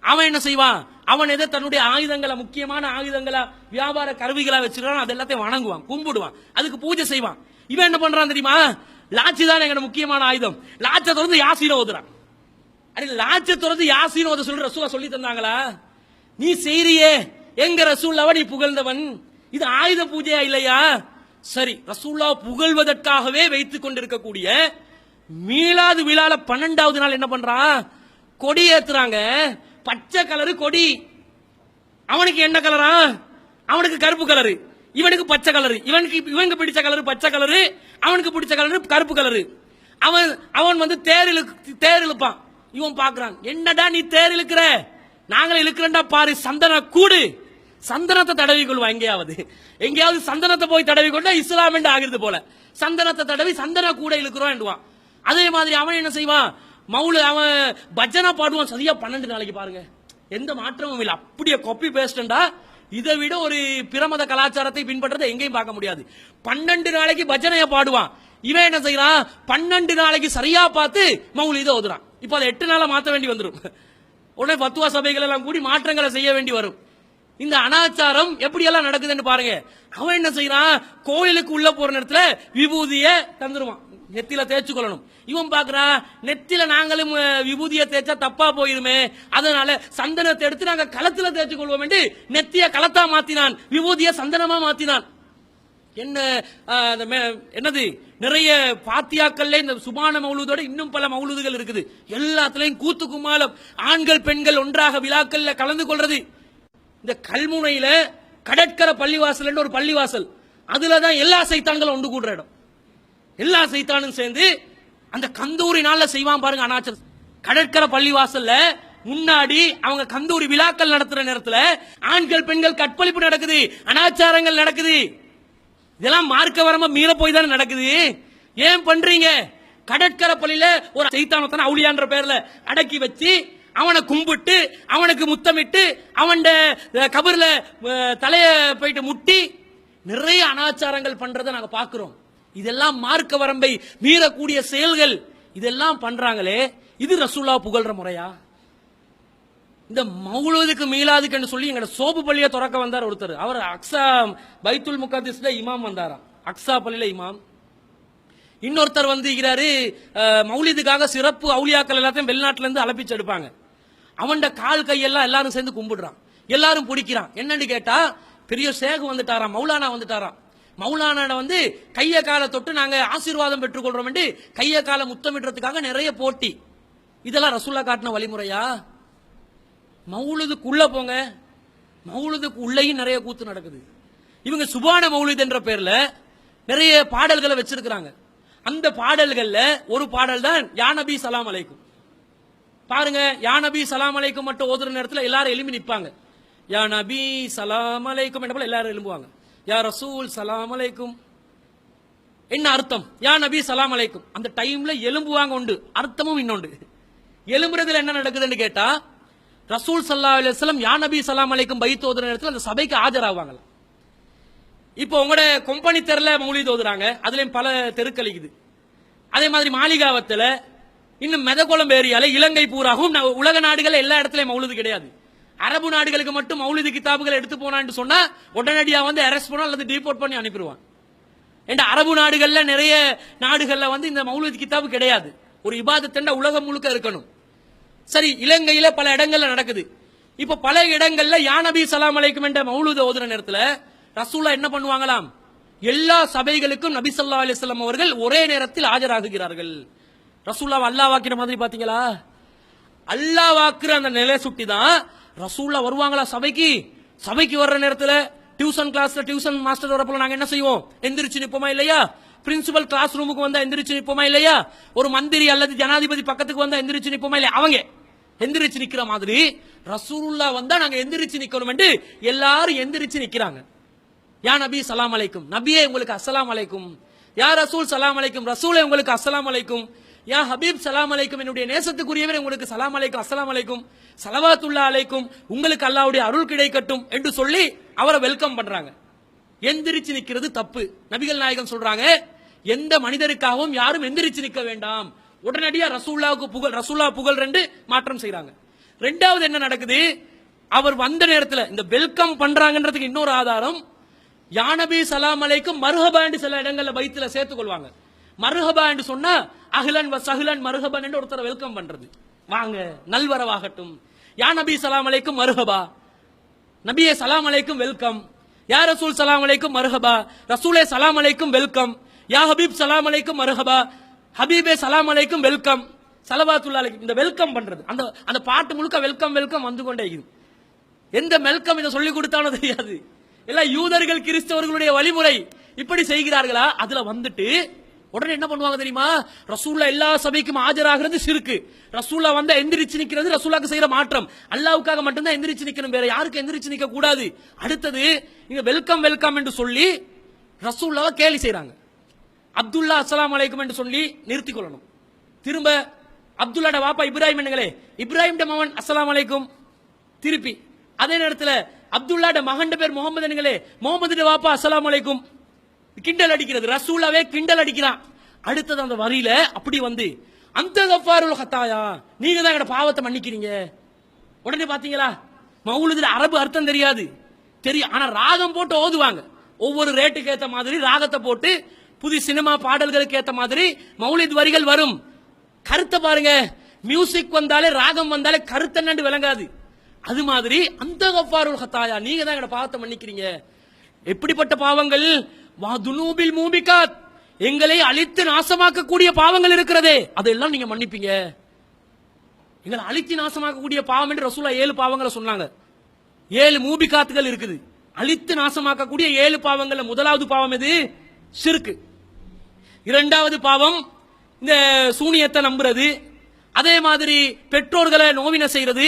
அவன் என்ன செய்வான்? அவன் எதை தன்னுடைய ஆயுதங்களை, முக்கியமான ஆயுதங்களா, வியாபார கருவிகளா வச்சிருக்கான், அது எல்லாத்தையும் வணங்குவான், கும்பிடுவான், அதுக்கு பூஜை செய்வான். இவன் என்ன பண்றான் தெரியுமா? லாட்சி தான் எங்க முக்கியமான ஆயுதம், லாட்சை தொடர்ந்து யாசீன ஓதுறான். அடி லாட்சை தொடர்ந்து யாசீன ஓத சொல்ற ரசூலா சொல்லி தந்தாங்களா? நீ செய்றியே, எங்க ரசூல்லாவை நீ புகழ்ந்தவன், இது ஆயுத பூஜையா இல்லையா? சரி, ரசூல்லா புகழ்வதற்காகவே வைத்துக் கொண்டிருக்கக்கூடிய மீலாது விழால 12வது நாள் என்ன பண்றான்? கொடி ஏத்துறாங்க. பச்சை கலரு கொடி. அவனுக்கு என்ன கலரா? அவனுக்கு கருப்பு கலரு, இவனுக்கு பச்சை கலரு. இவனுக்கு பிடிச்ச கலரு பச்சை கலரு, அவனுக்கு பிடிச்ச கலரு கருப்பு கலரு. அவன் வந்து தேர் இழுப்பான். இவன் பாக்குறான், என்னடா நீ தேர் இழுக்கிற, நாங்களே இழுக்கிறேன்டா பாரு, சந்தன கூடு, சந்தனத்தை தடவி கொள்வான். எங்கேயாவது சந்தனத்தை போய் தடவி கொண்டா இஸ்லாம் என்று ஆகிறது போல சந்தனத்தை தடவி சந்தன கூட இழுக்கிறோம். அதே மாதிரி அவன் என்ன செய்வான்? அவன் பஜனை பாடுவான். சரியா 12 நாளைக்கு பாருங்க, எந்த மாற்றமும் இல்லை, அப்படியே காப்பி பேஸ்டா. இதை விட ஒரு பிரமத கலாச்சாரத்தை பின்பற்றதை எங்கேயும் பார்க்க முடியாது. 12 நாளைக்கு பஜனையை பாடுவான். இவன் என்ன செய்யறான்? 12 நாளைக்கு சரியா பார்த்து மௌலித ஓதுறான். இப்ப அதை 8 நாளா மாற்ற வேண்டி வந்துடும். உடனே பத்துவா சபைகள் எல்லாம் கூடி மாற்றங்களை செய்ய வேண்டி வரும். இந்த அனாச்சாரம் எப்படி எல்லாம் நடக்குதுன்னு பாருங்க. அவன் என்ன செய்யறான்? கோயிலுக்கு உள்ள போற நேரத்துல விபூதிய தந்துருவான், நெத்தில தேய்ச்சு கொள்ளணும். இவன் பாக்குறான், நெத்தில நாங்களும் விபூதிய தேய்ச்சா தப்பா போயிருமே, அதனால சந்தனத்தை எடுத்து நாங்க களத்துல தேய்ச்சு கொள்வோம் என்று நெத்திய களத்தா மாத்தினான், விபூதிய சந்தனமா மாத்தினான். என்னது நிறைய பாத்தியாக்கள்ல இந்த சுபான மௌலூதோட இன்னும் பல மௌலூதுகள் இருக்குது. எல்லாத்துலயும் கூத்து கும்மாளம், ஆண்கள் பெண்கள் ஒன்றாக விழாக்கள்ல கலந்து கொள்றது. இந்த கல்முனையில கடற்கரை பள்ளிவாசல் ஒரு பள்ளிவாசல், அதுலதான் எல்லா சைத்தான்களும் ஒன்று கூடுற இடம். எல்லா சைத்தானும் சேர்ந்து அந்த கந்தூரி நாள்ல செய்வான் பாருங்க அனாச்சாரம். கடற்கரை பள்ளிவாசல்ல முன்னாடி அவங்க கந்தூரி விழாக்கள் நடத்துற நேரத்துல ஆண்கள் பெண்கள் கற்பழிப்பு நடக்குது, அனாச்சாரங்கள் நடக்குது. இதெல்லாம் மார்க்க வரம்ப மீற போய் தானே நடக்குது. ஏன் பண்றீங்க? கடற்கரை பள்ளியில ஒரு சைத்தானத்தன அவுளியான்ற பேர்ல அடக்கி வச்சு அவனை கும்பிட்டு அவனுக்கு முத்தமிட்டு அவன் கபர்ல தலைய போயிட்டு முட்டி நிறைய அனாச்சாரங்கள் பண்றதை நாங்க பாக்குறோம். இதெல்லாம் மார்க்க வரம்பை மீறக்கூடிய செயல்கள். இதெல்லாம் பண்றாங்களே, இது ரசூலுல்லாஹ் புகழ்ற முறையா? இந்த மௌலூதுக்கு மீலாதுக்கு சொல்லி எங்க சோப்பு பள்ளியை திறக்க வந்தார் ஒருத்தர். அவர் அக்ஸா பைத்துல் முகத்திஸ்ல இமாம் வந்தாராம், அக்ஸா பள்ளியில இமாம். இன்னொருத்தர் வந்து மௌலிதுக்காக சிறப்பு அவுலியாக்கள் எல்லாத்தையும் வெளிநாட்டுல இருந்து அழைப்பிச்சு எடுப்பாங்க. அவன் கால் கையெல்லாம் எல்லாரும் சேர்ந்து கும்பிடுறான், எல்லாரும் பிடிக்கிறான். என்னன்னு கேட்டா, பெரிய சேகு வந்துட்டாராம், மௌலானா வந்துட்டாராம். மௌலானா வந்து கைய காலை தொட்டு நாங்க ஆசீர்வாதம் பெற்றுக்கொள்றோம் என்று கைய காலை முத்தமிடுறதுக்காக நிறைய போட்டி. இதெல்லாம் ரசூலுல்லாஹ் காட்டின வழிமுறையா? மௌலுதுக்கு உள்ள போங்க, மௌலுதுக்கு உள்ளேயும் நிறைய கூத்து நடக்குது. இவங்க சுபான மௌலித் என்ற பேர்ல நிறைய பாடல்களை வச்சிருக்கிறாங்க. அந்த பாடல்கள்ல ஒரு பாடல் தான் யா நபி சலாம் அலைக்கும். பாருங்க, யா நபி சலாம் அலைக்கும் மட்டும் ஓதுற நேரத்தில் எல்லாரும் எழுப்பி நிற்பாங்க. யா நபி சலாம் அலைக்கும் என்ற எல்லாரும் எழும்புவாங்க. யா ரசூல் சலாம் அலைக்கும். என்ன அர்த்தம்? யா நபி சலாம் அலைக்கும். அந்த டைம்ல எலும்புவாங்க உண்டு, அர்த்தமும் இன்னொண்டு. எலும்புறதுல என்ன நடக்குதுன்னு கேட்டா, ரசூல் ஸல்லல்லாஹு அலைஹி வஸல்லம் யா நபி சலாம் அலைக்கும் பைத் ஓதுற நேரத்தில் அந்த சபைக்கு ஆஜராவாங்க. இப்போ உங்களோட கொம்பனி தெருல மௌலித் ஓதுறாங்க, அதுலயும் பல தெருக்களிக்குது. அதே மாதிரி மாளிகாவத்துல, இன்னும் மெதகுளம் ஏரியால, இலங்கை பூராகவும் உலக நாடுகள் எல்லா இடத்துலயும் மௌலிது கிடையாது. அரபு நாடுகளுக்கு மட்டும் மௌலிது கிதாபுகள் எடுத்து போனான்னு சொன்னா உடனடியா வந்து அரெஸ்ட் பண்ண அல்லது டிபோர்ட் பண்ணி அனுப்பிடுவான். ஏன்னா அரபு நாடுகள்ல நிறைய நாடுகள்ல வந்து இந்த மௌலிது கிதாபு கிடையாது. ஒரு இபாதத் உலகம் முழுக்க இருக்கணும். சரி, இலங்கையில பல இடங்கள்ல நடக்குது. இப்ப பல இடங்கள்ல யா நபி சலாம் அலைக்கும் என்ற மௌலித ஓதுற நேரத்துல ரசூலுல்லாஹ் என்ன பண்ணுவாங்களாம்? எல்லா சபைகளுக்கும் நபி ஸல்லல்லாஹு அலைஹி வஸல்லம் அவர்கள் ஒரே நேரத்தில் ஆஜராகுகிறார்கள். ரசூல்லாவை அல்லாஹ் வாக்கிற மாதிரி பாத்தீங்களா? அல்லாஹ் வாக்குற அந்த நிலை சுட்டி தான் ரசூல்லா வருவாங்களா சபைக்கு வர்ற நேரத்துல டியூஷன் கிளாஸ்ல டியூஷன் மாஸ்டர் வரப்போ நாங்க என்ன செய்வோம்? எந்திரிச்சு நிப்போமா இல்லையா? பிரின்சிபல் கிளாஸ் ரூமுக்கு வந்தா எந்திரிச்சு நிப்போமா இல்லையா? ஒரு மந்திரி அல்லது ஜனாதிபதி பக்கத்துக்கு வந்தா எந்திரிச்சு நிப்போமா இல்லையா? அவங்க எந்திரிச்சு நிக்கிற மாதிரி ரசூலுல்லா வந்தா நாங்க எந்திரிச்சு நிக்கணும் என்று எல்லாரும் எந்திரிச்சு நிக்கிறாங்க. யா நபி சலாம் அலைக்கும், நபியே உங்களுக்கு அஸ்ஸலாம் அலைக்கும். யா ரசூல் சலாம் அலைக்கும், ரசூலே உங்களுக்கு அஸ்ஸலாம் அலைக்கும். யா ஹபீப் சலாம் அலைக்கும், என்னுடைய நேசத்துக்குரியவர் உங்களுக்கு சலாம் அலைக்கும், அஸ்ஸலாம் அலைக்கும். ஸலவாத்துல்லா அலைக்கும், உங்களுக்கு அல்லாஹ்வுடைய அருள் கிடைக்கட்டும் என்று சொல்லி அவரை வெல்கம் பண்றாங்க. எந்திரிச்சு நிக்கிறது தப்பு. நபிகள் நாயகம் சொல்றாங்க, எந்த மனிதருக்காகவும் யாரும் எந்திரிச்சு நிக்க வேண்டாம். உடனடியா ரசூல்லா புகழ் ரெண்டு மாற்றம் செய்யறாங்க. ரெண்டாவது என்ன நடக்குது? அவர் வந்த நேரத்தில் இந்த வெல்கம் பண்றாங்கன்றதுக்கு இன்னொரு ஆதாரம், யா நபி சலாம் அலைக்கும் மர்ஹபா என்று சில இடங்கள்ல பைத்துல சேர்த்துக் கொள்வாங்க. மர்ஹபா என்று சொன்னா அஹ்லன் வ சஹ்லன் மர்ஹபன் என்று ஒருத்தர் வெல்கம் பண்றது, வாங்க நல்வரவாகட்டும். யா நபி சலாம் அலைக்கும் மர்ஹபா, நபியே சலாம் அலைக்கும் வெல்கம். யா ரசூல் சலாம் அலைக்கும் மர்ஹபா, ரசூலே சலாம் அலைக்கும் வெல்கம். யா ஹபீப் சலாம் அலைக்கும் மர்ஹபா, ஹபீபே சலாம் அலைக்கும் வெல்கம். ஸலவாத்துல்லா அலைக்கும். இந்த வெல்கம் பண்றது அந்த பாட்டு முழுக்க வெல்கம் வெல்கம் வந்து கொண்டே இருக்குது. எந்த வெல்கம் இதை சொல்லி கொடுத்தானோ தெரியாது. எல்லாம் யூதர்கள் கிறிஸ்தவர்களுடைய வழிமுறை. இப்படி செய்கிறார்களா? அதுல வந்துட்டு உடனே என்ன பண்ணுவாங்க தெரியுமா? ரசூல்லா எல்லா சபைக்கும் ஆஜராகிறது ஷிர்க். ரசூல்லா வந்தா எந்திரிச்சு நிக்கிறது ரசூலுக்கு செய்யற மாற்றம். அல்லாஹ்வுக்காக மட்டும்தான் எந்திரிச்சு நிக்கணும், வேற யாருக்கு எந்திரிச்சு நிக்க கூடாது. அடுத்தது இங்க வெல்கம் வெல்கம் என்று சொல்லி ரசூல்லாவை கேலி செய்யறாங்க. அப்துல்லா அஸ்ஸலாமு அலைக்கும் என்று சொல்லி நிறுத்திக் கொள்ளணும். திரும்ப அப்துல்லாட வாப்பா இப்ராஹிம் என்னங்களே, இப்ராஹிம் மகன் அஸ்ஸலாமு அலைக்கும் திருப்பி. அதே நேரத்தில் அப்துல்லாட மகன் பேர் முகமது என்னங்களே, முகமது வாப்பா அஸ்ஸலாமு அலைக்கும். கிண்டல் அடிக்கிறது, ரசூலாவே கிண்டல் அடிக்கிறான். அடுத்தது அந்த வரியில அப்படி வந்து அந்த கஃபாருல் ஹத்தாயா, நீங்க தான் எங்க பாவத்தை மன்னிக்கிறீங்க. உடனே பாத்தீங்களா, மௌலுதுல அரபு அர்த்தம் தெரியாது, தெரியும், ஆனா ராகம் போட்டு ஓதுவாங்க. ஒவ்வொரு ரேட்டுக்கு ஏத்த மாதிரி ராகத்தை போட்டு புதிய சினிமா பாடல்களுக்கு ஏத்த மாதிரி மௌலித் வரிகள் வரும். கருத்தை பாருங்க, மியூசிக் வந்தாலே ராகம் வந்தாலே கருத்து என்னன்னு விளங்காது. அது மாதிரி அந்த கஃபாருல் ஹத்தாயா, நீங்க தான் எங்க பாவத்தை மன்னிக்கிறீங்க. எப்படிப்பட்ட பாவங்கள்? வாதுனூபில் மூபிகாத், எங்களை அழித்து நாசமாக்கக்கூடிய பாவங்கள் இருக்கிறதே, அதெல்லாம் நீங்க மன்னிப்பீங்க. எங்களை அழித்து நாசமாக்கக்கூடிய பாவம் என்று ரசூலா 7 பாவங்களை சொன்னாங்க. 7 மூபிகாத்துகள் இருக்குது. அழித்து நாசமாக்கக்கூடிய 7 பாவங்கள்ல முதலாவது பாவம் எது? ஷிர்க். இரண்டாவது பாவம் இந்த சூனியத்தை நம்புறது, அதே மாதிரி பெற்றோர்களை நோவின செய்யறது,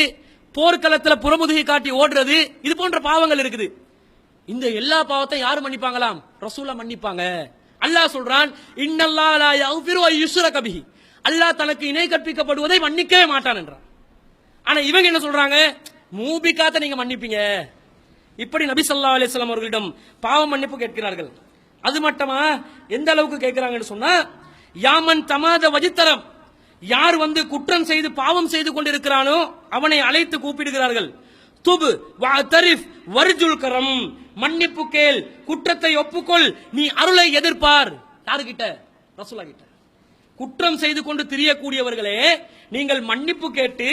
போர்க்களத்தில் புறமுதுகை காட்டி ஓடுறது, இது போன்ற பாவங்கள் இருக்குது. இந்த எல்லா பாவத்தை யார் மன்னிப்பாங்களாம்? ரசூலா மன்னிப்பாங்க. அல்லாஹ் சொல்றான், இன்னல்லாஹ் லா யக்ஃபிரு அன் யுஷ்ரக பிஹி, அல்லாஹ் தனக்கு இணை கற்பிக்கப்படுவதை மன்னிக்கவே மாட்டான் என்றான். ஆனா இவங்க என்ன சொல்றாங்க? மூபிகாத்தை நீங்க மன்னிப்பீங்க. இப்படி நபி ஸல்லல்லாஹு அலைஹி வஸல்லம் அவர்களிடம் பாவ மன்னிப்பு கேட்கிறார்கள். அது மட்டுமா, எந்த அளவுக்கு கேட்கிறாங்கன்னு சொன்னா, யாமன் தமாத வஜித்தரம், யார் வந்து குற்றம் செய்து பாவம் செய்து கொண்டிருக்கிறானோ அவனை அழைத்து கூப்பிடுகிறார்கள். துப் வஅதரிஃப் வர்ஜுல் கரம், மன்னிப்பு கேள், குற்றத்தை ஒப்புக்கொள், நீ அருளை எதிர்பார். யாருகிட்ட? ரசூலா கிட்ட. குற்றம் செய்து கொண்டு திரியக்கூடியவர்களே, நீங்கள் மன்னிப்பு கேட்டு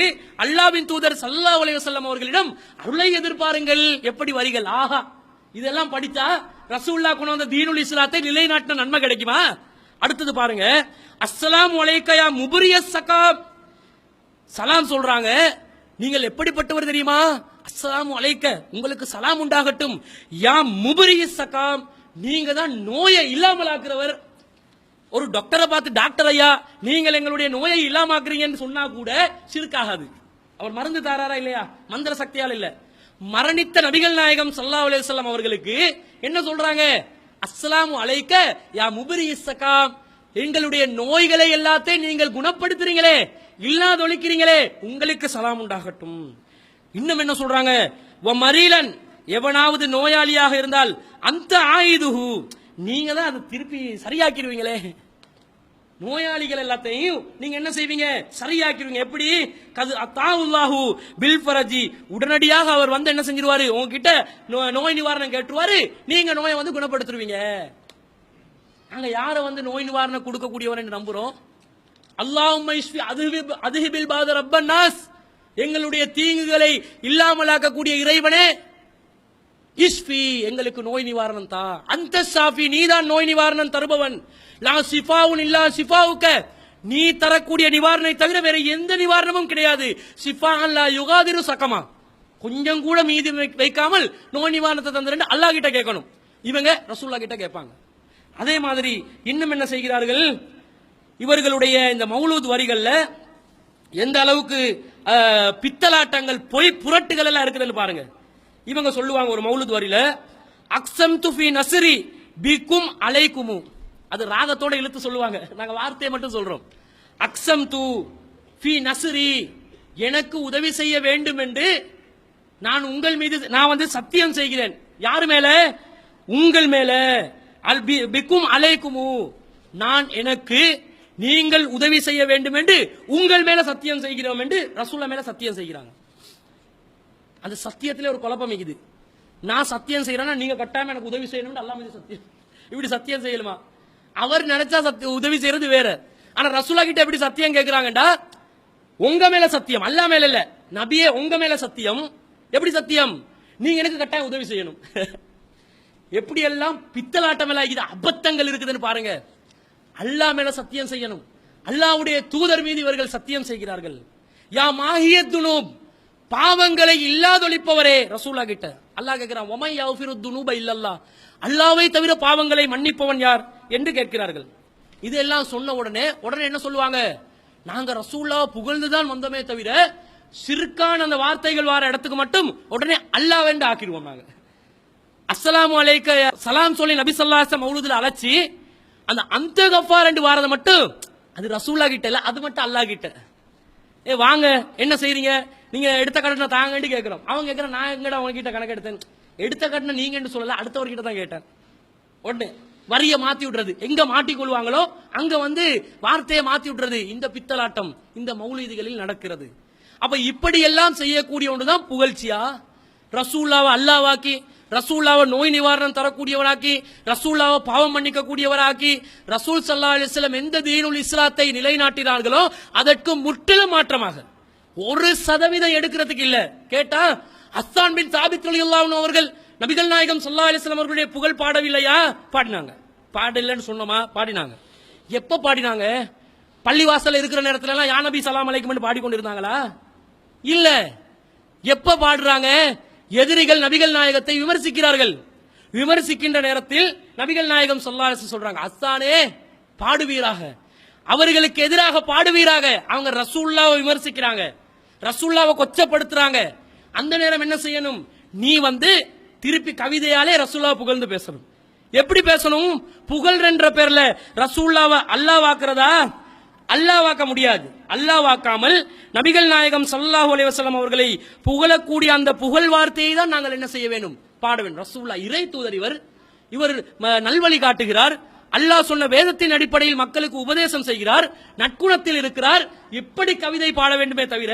அல்லாஹ்வின் தூதர் ஸல்லல்லாஹு அலைஹி வஸல்லம் அவர்களிடம் அருளை எதிர்பாருங்கள். எப்படி வரிகள்! ஆஹா, இதெல்லாம் படித்தா ரசூலுல்லாஹ் கொண்டு வந்த தீனுல் இஸ்லாத்தை நிலைநாட்டின நன்மை கிடைக்குமா? அடுத்தது பாருங்க, அஸ்ஸலாமு அலைக்க யா முபரியஸ் ஸகாப், சலாம் சொல்றாங்க. நீங்கள் எப்படிப்பட்டவர் தெரியுமா? அஸ்ஸலாமு அலைக்க, உங்களுக்கு சலாம் உண்டாகட்டும். யா முபரியஸ் ஸகாப், நீங்க தான் நோயை இல்லாமலாக்குறவர். ஒரு டாக்டரை பார்த்து, டாக்டர் ஐயா நீங்கள் எங்களுடைய நோயை இல்லாமக்குறீங்கன்னு சொன்னா கூட ஷிர்காகாது. அவர் மருந்து தாராரா இல்லையா? மந்திர சக்தியால் இல்ல. மரணித்த நபிகள் நாயகம் ஸல்லல்லாஹு அலைஹி வஸல்லம் அவர்களுக்கு என்ன சொல்றாங்க? அஸ்ஸலாமு அலைக்க யா முபரியஸ் ஸகாப், எங்களுடைய நோய்களை எல்லாத்தையும் நீங்கள் குணப்படுத்துறீங்களே, இல்லாதொழிக்கிறீங்களே, உங்களுக்கு சலாம் உண்டாகட்டும். இன்னும் என்ன சொல்றாங்க? வ மரீலன், எவனாவது நோயாளியாக இருந்தால் அந்த ஆயிதுஹு, நீங்க தான் அதை திருப்பி சரியாக்கிடுவீங்களே. நோயாளிகள் எல்லாத்தையும் நீங்க என்ன செய்வீங்க? சரியாக்கிடுவீங்க. எப்படி? கது அத்தாவுல்லாஹு பில் ஃபரஜி, உடனடியாக அவர் வந்து என்ன செஞ்சிருவாரு? உங்ககிட்ட நோய் நிவாரணம் கேட்டுருவாரு, நீங்க நோயை வந்து குணப்படுத்துவீங்க. நாங்க யாரை வந்து நோய் நிவாரணம் கொடுக்கக்கூடியவர் என்று நம்புறோம்? அல்லாஹும்ம இஷ்ஃபி அதுஹிபில் பாத ரப்பன் நாஸ், எங்களுடைய தீங்குகளை இல்லாமலாக்கக்கூடிய இறைவனே, இஷ்ஃபி, எங்களுக்கு நோய் நிவாரணம் தா. அந்த ஷாஃபி, நீதான் நோய் நிவாரணம் தருபவன். லா ஷிஃபாவுன் இல்லா ஷிஃபாவுக்க, நீ தரக்கூடிய நிவாரணத்தை தவிர வேற எந்த நிவாரணமும் கிடையாது. ஷிஃபா அல்லா யுகாதிரு சகமா, கொஞ்சம் கூட மீதி வைக்காமல் நோய் நிவாரணத்தை தந்துட்டு அல்லாஹ் கிட்ட கேட்கணும். இவங்க ரசூல்லா கிட்ட கேட்பாங்க. அதே மாதிரி இன்னும் என்ன செய்கிறார்கள், இவர்களுடைய இந்த மௌலூத் வரிகள்ல எந்த அளவுக்கு பித்தலாட்டங்கள் பொய் புரட்டுகள் எல்லாம் இருக்குதுன்னு பாருங்க. இவங்க சொல்லுவாங்க ஒரு மௌலூத் வரியில, அக்ஸம் துஃபி நஸ்ரி பிக்கும் அலைக்குமு, அது ராகத்தோட இழுத்து சொல்லுவாங்க, நாங்க வார்த்தையை மட்டும் சொல்றோம். அக்ஸம் து ஃபி நஸ்ரி, எனக்கு உதவி செய்ய வேண்டும் என்று நான் உங்கள் மீது நான் சத்தியம் செய்கிறேன். யாரு மேல? உங்கள் மேல. அல் பிக்கும் அலைக்குமு, நான் எனக்கு நீங்கள் உதவி செய்ய வேண்டும் என்று உங்கள் மேல சத்தியம் செய்கிறோம் என்று ரசூலுல்லாஹ் மேல சத்தியம் செய்கிறாங்க. அந்த சத்தியத்திலே ஒரு குழப்பம் இருக்குது. நான் சத்தியம் செய்யறேன்னா நீங்க கட்டாயம் எனக்கு உதவி செய்யணும் அல்லாஹ் மீது சத்தியம், இப்படி சத்தியம் செய்யலுமா? அவர் நினைச்சா உதவி செய்யறது வேற. ஆனா ரசூலுல்லாஹ் கிட்ட எப்படி சத்தியம் கேட்கிறாங்கடா, உங்க மேல சத்தியம், அல்லாஹ் மேல இல்ல, நபியே உங்க மேல சத்தியம். எப்படி சத்தியம்? நீங்க எனக்கு கட்டாயம் உதவி செய்யணும். எப்படி எல்லாம் பித்தலாட்டம் எல்லாம் இது அபத்தங்கள் இருக்குதுன்னு பாருங்க. அல்லாஹ் மேல சத்தியம் செய்யணும். அல்லாஹ்வுடைய தூதர் மீது இவர்கள் சத்தியம் செய்கிறார்கள். யா மாஹியத் துனூப், பாவங்களை இல்லாதொழிப்பவரே. ரசூலுல்லாஹ் கிட்ட அல்லாஹ் கேட்கிறான், வமை யஃபிரு துனூப இல்லல்லாஹ், அல்லாஹ்வை தவிர பாவங்களை மன்னிப்பவன் யார் என்று கேட்கிறார்கள். இதெல்லாம் சொன்ன உடனே என்ன சொல்லுவாங்க, நாங்க ரசூலுல்லாஹ் புகழ்ந்துதான் வந்தோமே தவிர ஷிர்கான அந்த வார்த்தைகள் வார இடத்துக்கு மட்டும் உடனே அல்லாஹ் என்று ஆக்கிடுவோம். நாங்க அஸ்ஸலாமு அலைக்க சலாம் சொல்லி நபி ஸல்லல்லாஹு அலைஹி வஸல்லம் மௌலூதுல அழைச்சி அந்த கஃபார் என்று வாரத மட்டும் அது ரசூலுல்லாஹ் கிட்ட இல்ல, அது மட்டும் அல்லாஹ் கிட்ட. வாங்க என்ன செய்றீங்க, நீங்க எடுத்த கடனை தாங்கன்னு கேட்கிறோம். அவங்க கேட்கிற, நான் எங்கடா உங்ககிட்ட கணக்கு எடுத்தேன், எடுத்த கடனை நீங்க சொல்லல, அடுத்தவர்கிட்ட தான் கேட்டேன். உடனே வரிய மாத்தி விடுறது, எங்க மாட்டிக்கொள்வாங்களோ அங்க வார்த்தையை மாத்தி விடுறது. இந்த பித்தலாட்டம் இந்த மௌலீதுகளில் நடக்கிறது. அப்ப இப்படி எல்லாம் செய்யக்கூடிய ஒன்றுதான் புகழ்ச்சியா? ரசூலுல்லாஹ்வை அல்லாஹ்வாக்கி, ரசூலுல்லாஹ்வை நோய் நிவாரணம் தரக்கூடியவராக்கி, ரசூலுல்லாஹ்வை பாவம் மன்னிக்க கூடியவராக்கி, ரசூல் ஸல்லல்லாஹு அலைஹி வஸல்லம் எந்த தீனுல் இஸ்லாத்தை நிலைநாட்டினார்களோ அதற்கு முற்றிலும் மாற்றமாக 1% எடுக்கிறதுக்கு இல்ல. கேட்டா ஹஸ்ஸான் பின் சாபித் ரலியல்லாஹு அன்ஹு அவர்கள் நபிகள் நாயகம் ஸல்லல்லாஹு அலைஹி வஸல்லம் அவர்களுடைய புகழ் பாடவில்லையா? பாடினாங்க. பாடலன்னு சொன்னோமா? பாடினாங்க. எப்ப பாடினாங்க? பள்ளிவாசல் இருக்கிற நேரத்துல எல்லாம் யா நபி ஸலாம் அலைக்கும் பாடிக்கொண்டிருந்தாங்களா? இல்ல. எப்ப பாடுறாங்க? எதிரிகள் நபிகள் நாயகத்தை விமர்சிக்கிறார்கள். விமர்சிக்கின்ற நேரத்தில் நபிகள் நாயகம் ஸல்லல்லாஹு அலைஹி வஸல்லம் சொல்றாங்க, ஹஸ்ஸானே பாடுவீராக, அவர்களுக்கு எதிராக பாடுவீராக. அவங்க ரசூலுல்லாஹ்வை விமர்சிக்கிறாங்க, ரசூலுல்லாஹ்வை கொச்சப்படுத்துறாங்க. அந்த நேரம் என்ன செய்யணும்? நீ திருப்பி கவிதையாலே ரசூலுல்லாஹ் புகழ்ந்து பேசணும். எப்படி பேசணும்? புகழ்ன்ற பேர்ல ரசூலுல்லாஹ்வை அல்லாஹ் வாக்குறதா? அல்லாஹ் வாக்க முடியாது. அல்லாஹ் வாக்காமல் நபிகள் நாயகம் ஸல்லல்லாஹு அலைஹி வஸல்லம் அவர்களை புகழக்கூடிய அந்த புகழ் வார்த்தையை தான் நாங்கள் என்ன செய்ய வேண்டும்? பாட வேண்டும். ரசூலுல்லாஹ் இறை தூதர், இவர் நல்வழி காட்டுகிறார். அல்லாஹ் சொன்ன வேதத்தின் அடிப்படையில் மக்களுக்கு உபதேசம் செய்கிறார், நற்குணத்தில் இருக்கிறார். இப்படி கவிதை பாட வேண்டுமே தவிர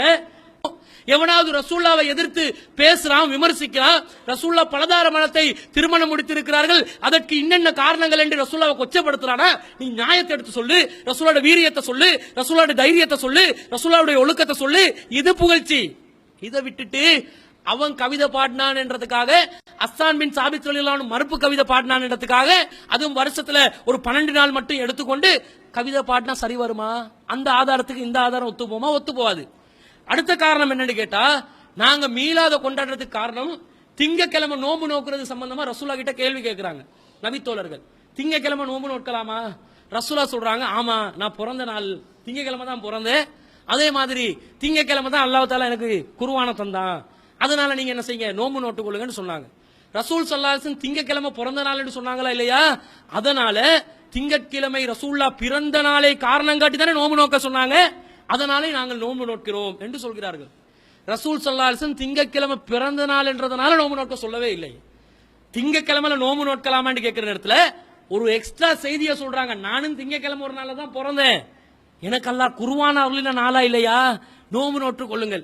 எவனாவது ரசூலுல்லாஹ்வை எதிர்த்து பேசுறான், விமர்சிக்கிறான், ரசூலுல்லாஹ் பலதார மனத்தை திருமணம் முடித்திருக்கிறார்கள், அதற்கு இன்னென்ன காரணங்கள் என்று ரசூலுல்லாஹ்வை கொச்சப்படுத்துறானா, நீ நியாயத்தை எடுத்து சொல்லு, ரசூலுல்லாஹ்வுடைய வீரியத்தை சொல்லு, ரசூலுல்லாஹ்வுடைய தைரியத்தை சொல்லு, ரசூலுல்லாஹ்வுடைய ஒழுக்கத்தை சொல்லு. இது புகழ்ச்சி. இதை விட்டுட்டு அவன் கவிதை பாடினான் என்றதுக்காக, ஹஸ்ஸான் பின் சாபித் ரலியல்லாஹு அன்ஹு மறுப்பு கவிதை பாடினான் என்றதுக்காக, அதுவும் வருஷத்துல ஒரு 12 நாள் மட்டும் எடுத்துக்கொண்டு கவிதை பாடினா சரி வருமா? அந்த ஆதாரத்துக்கு இந்த ஆதாரம் ஒத்து போமா? ஒத்து போவாது. அடுத்த காரணம் என்னன்னு கேட்டா, நாங்க மீளாத கொண்டாடுறதுக்கு காரணம் திங்கக்கிழமை நோம்பு நோக்குறது சம்பந்தமா ரசூலுல்லாஹ் கிட்ட கேள்வி கேட்கிறாங்க நபித்தோழர்கள். திங்கக்கிழமை நோம்பு நோக்கலாமா? ரசூலுல்லாஹ் சொல்றாங்க, ஆமா, நான் பிறந்த நாள் திங்கக்கிழமை தான் பிறந்தேன், அதே மாதிரி திங்கக்கிழமை தான் அல்லாஹ் தஆலா எனக்கு குர்ஆனை தந்தான், அதனால நீங்க என்ன செய்யுங்க, நோம்பு நோட்டு கொள்ளுங்கன்னு சொன்னாங்க. ரசூல் ஸல்லல்லாஹு அலைஹி வஸல்லம் திங்கக்கிழமை பிறந்த நாள்னு சொன்னாங்களா இல்லையா? அதனால திங்கட்கிழமை ரசூலுல்லாஹ் பிறந்த நாளை காரணம் காட்டி தானே நோம்பு நோக்க சொன்னாங்க, அதனாலே நாங்கள் நோன்பு நோக்கிறோம் என்று சொல்கிறார்கள். ரசூல் ஸல்லல்லாஹு அலைஹி வஸல்லம் திங்கக்கிழமை பிறந்த நாள் என்றதனால நோன்பு நோக்க சொல்லவே இல்லை. திங்கக்கிழமையில நோன்பு நோக்கலாமான்னு கேட்கிற நேரத்துல ஒரு எக்ஸ்ட்ரா செய்தியை சொல்றாங்க, நானும் திங்கக்கிழமை ஒரு நாள்ல தான் பிறந்தேன், எனக்கு அல்லாஹ் குர்ஆன் அருளின நாளா இல்லையா, நோன்பு நோட்டுக் கொள்ளுங்கள்.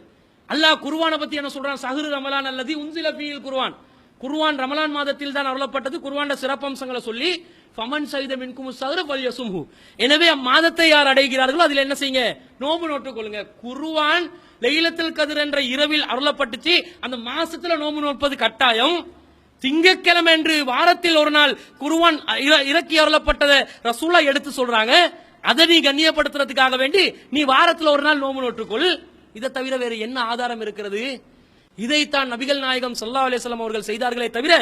அல்லாஹ் குர்ஆனை பத்தி என்ன சொல்றான்? ஷஹ்ரு ரமலான் அல்லதி உன்சில ஃபீல் குர்ஆன், குர்ஆன் ரமலான் மாதத்தில் தான் அருளப்பட்டது. குர்ஆனின் சிறப்பம்சங்களை சொல்லி ஃபமன் ஷஹித மின்கும் ஷஹ்ர ஃபல்யசும்ஹு, எனவே அம்மாதத்தை யார் அடைகிறார்களோ அதில் என்ன செய்யுங்க, நோன்பு நோட்டுக் கொள்ளுங்க. குர்ஆன் லைலத்துல் கத்ர் என்ற இரவில் அருளப்பட்டுச்சு, அந்த மாசத்துல நோன்பு நோட்பது கட்டாயம். திங்கட்கிழமை என்று வாரத்தில் ஒரு நாள் குர்ஆன் இறக்கி அருளப்பட்டதை ரசூலுல்லாஹ் எடுத்து சொல்றாங்க, அதை நீ கண்ணியப்படுத்துறதுக்காக வேண்டி நீ வாரத்தில் ஒரு நாள் நோன்பு நோற்றுக்கொள். இதை தவிர வேறு என்ன ஆதாரம் இருக்கிறது? இதைத்தான் நபிகள் நாயகம் ஸல்லல்லாஹு அலைஹி வஸல்லம் அவர்கள் செய்தார்களே தவிர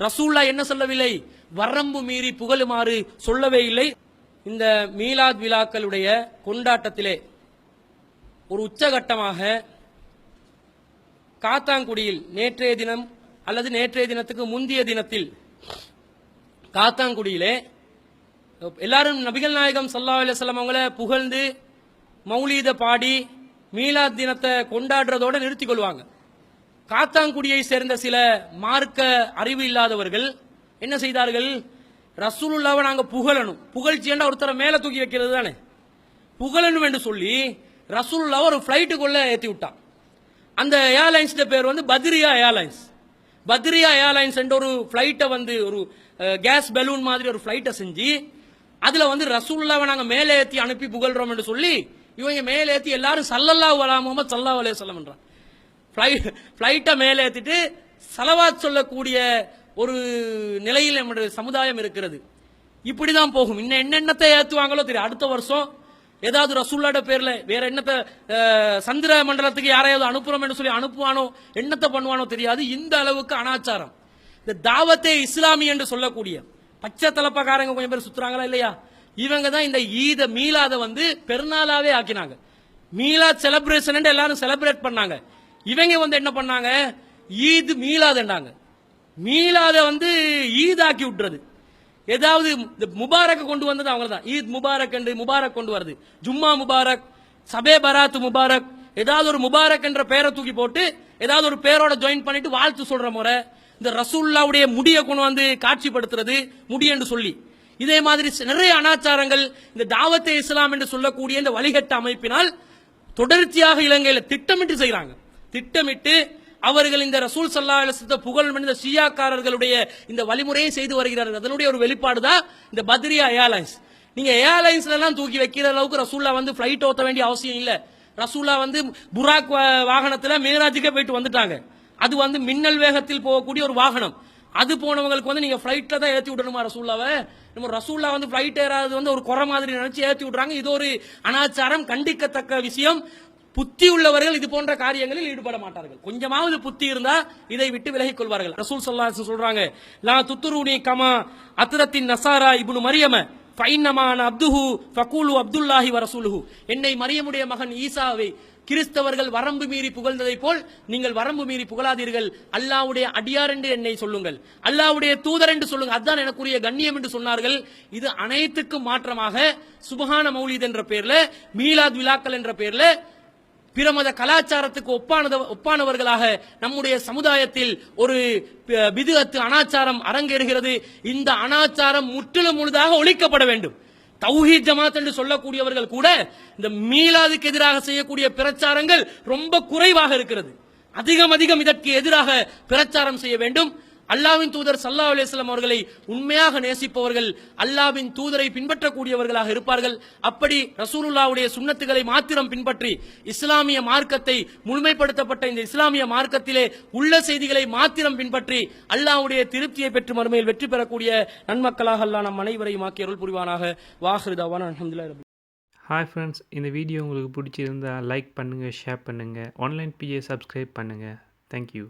ரசூலுல்லாஹ் என்ன சொல்லவில்லை, வரம்பு மீறி புகழுமாறு சொல்லவே இல்லை. இந்த மீலாத் விழாக்களுடைய கொண்டாட்டத்திலே ஒரு உச்சகட்டமாக காத்தாங்குடியில் நேற்றைய தினம் அல்லது நேற்றைய தினத்துக்கு முந்தைய தினத்தில் காத்தாங்குடியிலே எல்லாரும் நபிகள் நாயகம் ஸல்லல்லாஹு அலைஹி வஸல்லம் அவங்கள புகழ்ந்து மௌலீத பாடி மீலாத் தினத்தை கொண்டாடுறதோட நிறுத்திக் கொள்வாங்க. காத்தாங்குடியை சேர்ந்த சில மார்க்க அறிவு இல்லாதவர்கள் என்ன செய்தார்கள், ரசூலுல்லாவை நாங்க புகழணும், புகழ்ச்சியண்டா ஒருத்தரை மேல தூக்கி வைக்கிறது தானே, புகழணும் என்று சொல்லி ரசூலுல்லாவை ஒரு பிளைட்டுக்குள்ள ஏற்றி விட்டான். அந்த ஏர்லைன்ஸ் பேர் வந்து பத்ரியா ஏர்லைன்ஸ். பத்ரியா ஏர்லைன்ஸ் என்ற ஒரு பிளைட்டை வந்து ஒரு கேஸ் பலூன் மாதிரி ஒரு பிளைட்டை செஞ்சு அதுல வந்து ரசூலுல்லாவை நாங்க மேலே ஏற்றி அனுப்பி புகழ்றோம் என்று சொல்லி இவங்க மேலே ஏற்றி எல்லாரும் ஸல்லல்லாஹு அலா முஹம்மது ஸல்லல்லாஹு அலைஹி வஸல்லம் என்றான். பிளைட்டை மேலே ஏற்றிட்டு ஸலவாத் சொல்லக்கூடிய ஒரு நிலையில் நம்முடைய சமுதாயம் இருக்கிறது. இப்படிதான் போகும். இன்னும் என்னென்னத்தை ஏற்றுவாங்களோ தெரியும். அடுத்த வருஷம் ஏதாவது ரசூலுல்லாஹ்ட பேர்ல வேற என்னத்தை சந்திர மண்டலத்துக்கு யாரையாவது அனுப்புறோம் என்று சொல்லி அனுப்புவானோ, என்னத்தை பண்ணுவானோ தெரியாது. இந்த அளவுக்கு அனாச்சாரம். இந்த தாவத்தே இஸ்லாமி என்று சொல்லக்கூடிய பச்சை தலப்பக்காரங்க கொஞ்சம் பேர் சுத்துறாங்களா இல்லையா, இவங்க தான் இந்த ஈத மீலாத வந்து பெருநாளாவே ஆக்கினாங்க. மீலாத் செலிப்ரேஷன் எல்லாரும் செலிப்ரேட் பண்ணாங்க. இவங்க வந்து என்ன பண்ணாங்க, ஈத் மீலாதண்டாங்க. மீலாத வந்து ஈதாக்கி விட்டுறது. ஏதாவது முபாரக் கொண்டு வந்தது அவங்க தான். ஈத் முபாரக் என்று முபாரக் கொண்டு வருது, ஜும்மா முபாரக், சபே பராத் முபாரக், ஏதாவது ஒரு முபாரக் என்ற பெயரை தூக்கி போட்டு ஏதாவது ஒரு பேரோட ஜாயின் பண்ணிட்டு வாழ்த்து சொல்ற முறை. இந்த ரசூலுல்லாவுடைய முடியை கொண்டு வந்து காட்சிப்படுத்துறது முடி என்று சொல்லி, இதே மாதிரி நிறைய அனாச்சாரங்கள் இந்த தாவத்தே இஸ்லாம் என்று சொல்லக்கூடிய இந்த வழிகட்ட அமைப்பினால் தொடர்ச்சியாக இலங்கையில் திட்டமிட்டு செய்யறாங்க. திட்டமிட்டு அவர்கள் இந்த ரசூல் ஸல்லல்லாஹு அலைஹி வஸல்லம் புகழ் இந்த ஷியாக்காரர்களுடைய இந்த வழிமுறையை செய்து வருகிறார்கள். அதனுடைய ஒரு வெளிப்பாடு தான் இந்த பத்ரியா ஏர்லைன்ஸ். நீங்க ஏர்லைன்ஸ்ல எல்லாம் தூக்கி வைக்கிற அளவுக்கு ரசூல்லா வந்து பிளைட் ஓட்ட வேண்டிய அவசியம் இல்ல. ரசூல்லா வந்து புராக் வாகனத்துல மேராஜுக்கே போயிட்டு வந்துட்டாங்க. அது வந்து மின்னல் வேகத்தில் போகக்கூடிய ஒரு வாகனம். அது போனவங்களுக்கு வந்து நீங்க பிளைட்ல தான் ஏற்றி விடணுமா ரசூல்லாவை? நம்ம ரசூல்லா வந்து பிளைட் ஏறாது வந்து ஒரு குறை மாதிரி நினைச்சு ஏற்றி விடுறாங்க. இது ஒரு அனாச்சாரம், கண்டிக்கத்தக்க விஷயம். புத்தி உள்ளவர்கள் இது போன்ற காரியங்களில் ஈடுபட மாட்டார்கள். கொஞ்சமாவது புத்தி இருந்தா இதை விட்டு விலகிக் கொள்வார்கள். ரசூல் ஸல்லல்லாஹு அலைஹி வஸல்லம் சொல்றாங்க, லா துத்ருனி கமா அத்ரத்தின் நஸாரா இப்னு மரியம ஃபைன்னமா அன அப்துஹு ஃபகூலு அப்துல்லாஹி வ ரசூலுஹு. என்னை மரியமுடைய மகன் ஈசாவை கிறிஸ்தவர்கள் வரம்பு மீறி புகழ்ந்ததை போல் நீங்கள் வரம்பு மீறி புகழாதீர்கள். அல்லாஹ்வுடைய அடியார் என்று என்னை சொல்லுங்கள், அல்லாஹ்வுடைய தூதர் என்று சொல்லுங்கள், அதுதான் எனக்குரிய கண்ணியம் என்று சொன்னார்கள். இது அனைத்துக்கும் மாற்றமாக சுப்ஹான மௌலித் என்ற பெயர்ல, மீலாத் விழாக்கள் என்ற பெயர்ல பிற மத கலாச்சாரத்துக்கு ஒப்பானவர்களாக நம்முடைய சமுதாயத்தில் ஒரு பிதுஅத்து அனாச்சாரம் அரங்கேறுகிறது. இந்த அனாச்சாரம் முற்றிலும் முழுதாக ஒழிக்கப்பட வேண்டும். தௌஹீத் ஜமாத் என்று சொல்லக்கூடியவர்கள் கூட இந்த மீலாதுக்கு எதிராக செய்யக்கூடிய பிரச்சாரங்கள் ரொம்ப குறைவாக இருக்கிறது. அதிகம் இதற்கு எதிராக பிரச்சாரம் செய்ய வேண்டும். அல்லாஹ்வின் தூதர் ஸல்லல்லாஹு அலைஹி வஸல்லம் அவர்களை உண்மையாக நேசிப்பவர்கள் அல்லாஹ்வின் தூதரை பின்பற்றக்கூடியவர்களாக இருப்பார்கள். அப்படி ரசூலுல்லாஹ்வுடைய சுன்னத்துகளை மாத்திரம் பின்பற்றி இஸ்லாமிய மார்க்கத்தை முழுமைப்படுத்தப்பட்ட இந்த இஸ்லாமிய மார்க்கத்திலே உள்ள செய்திகளை மாத்திரம் பின்பற்றி அல்லாஹ்வுடைய திருப்தியை பெற்று மறுமையில் வெற்றி பெறக்கூடிய நன்மக்களாக அல்லாஹ் நம் அனைவரையும் ஆக்கி அருள் புரிவானாக. வாஹிரு தவானா அல்ஹம்துலில்லாஹி. ஹாய் ஃப்ரெண்ட்ஸ், இந்த வீடியோ உங்களுக்கு பிடிச்சிருந்தால் லைக் பண்ணுங்கள், ஷேர் பண்ணுங்கள், ஆன்லைன் பிஏ சப்ஸ்கிரைப் பண்ணுங்கள். தேங்க்யூ.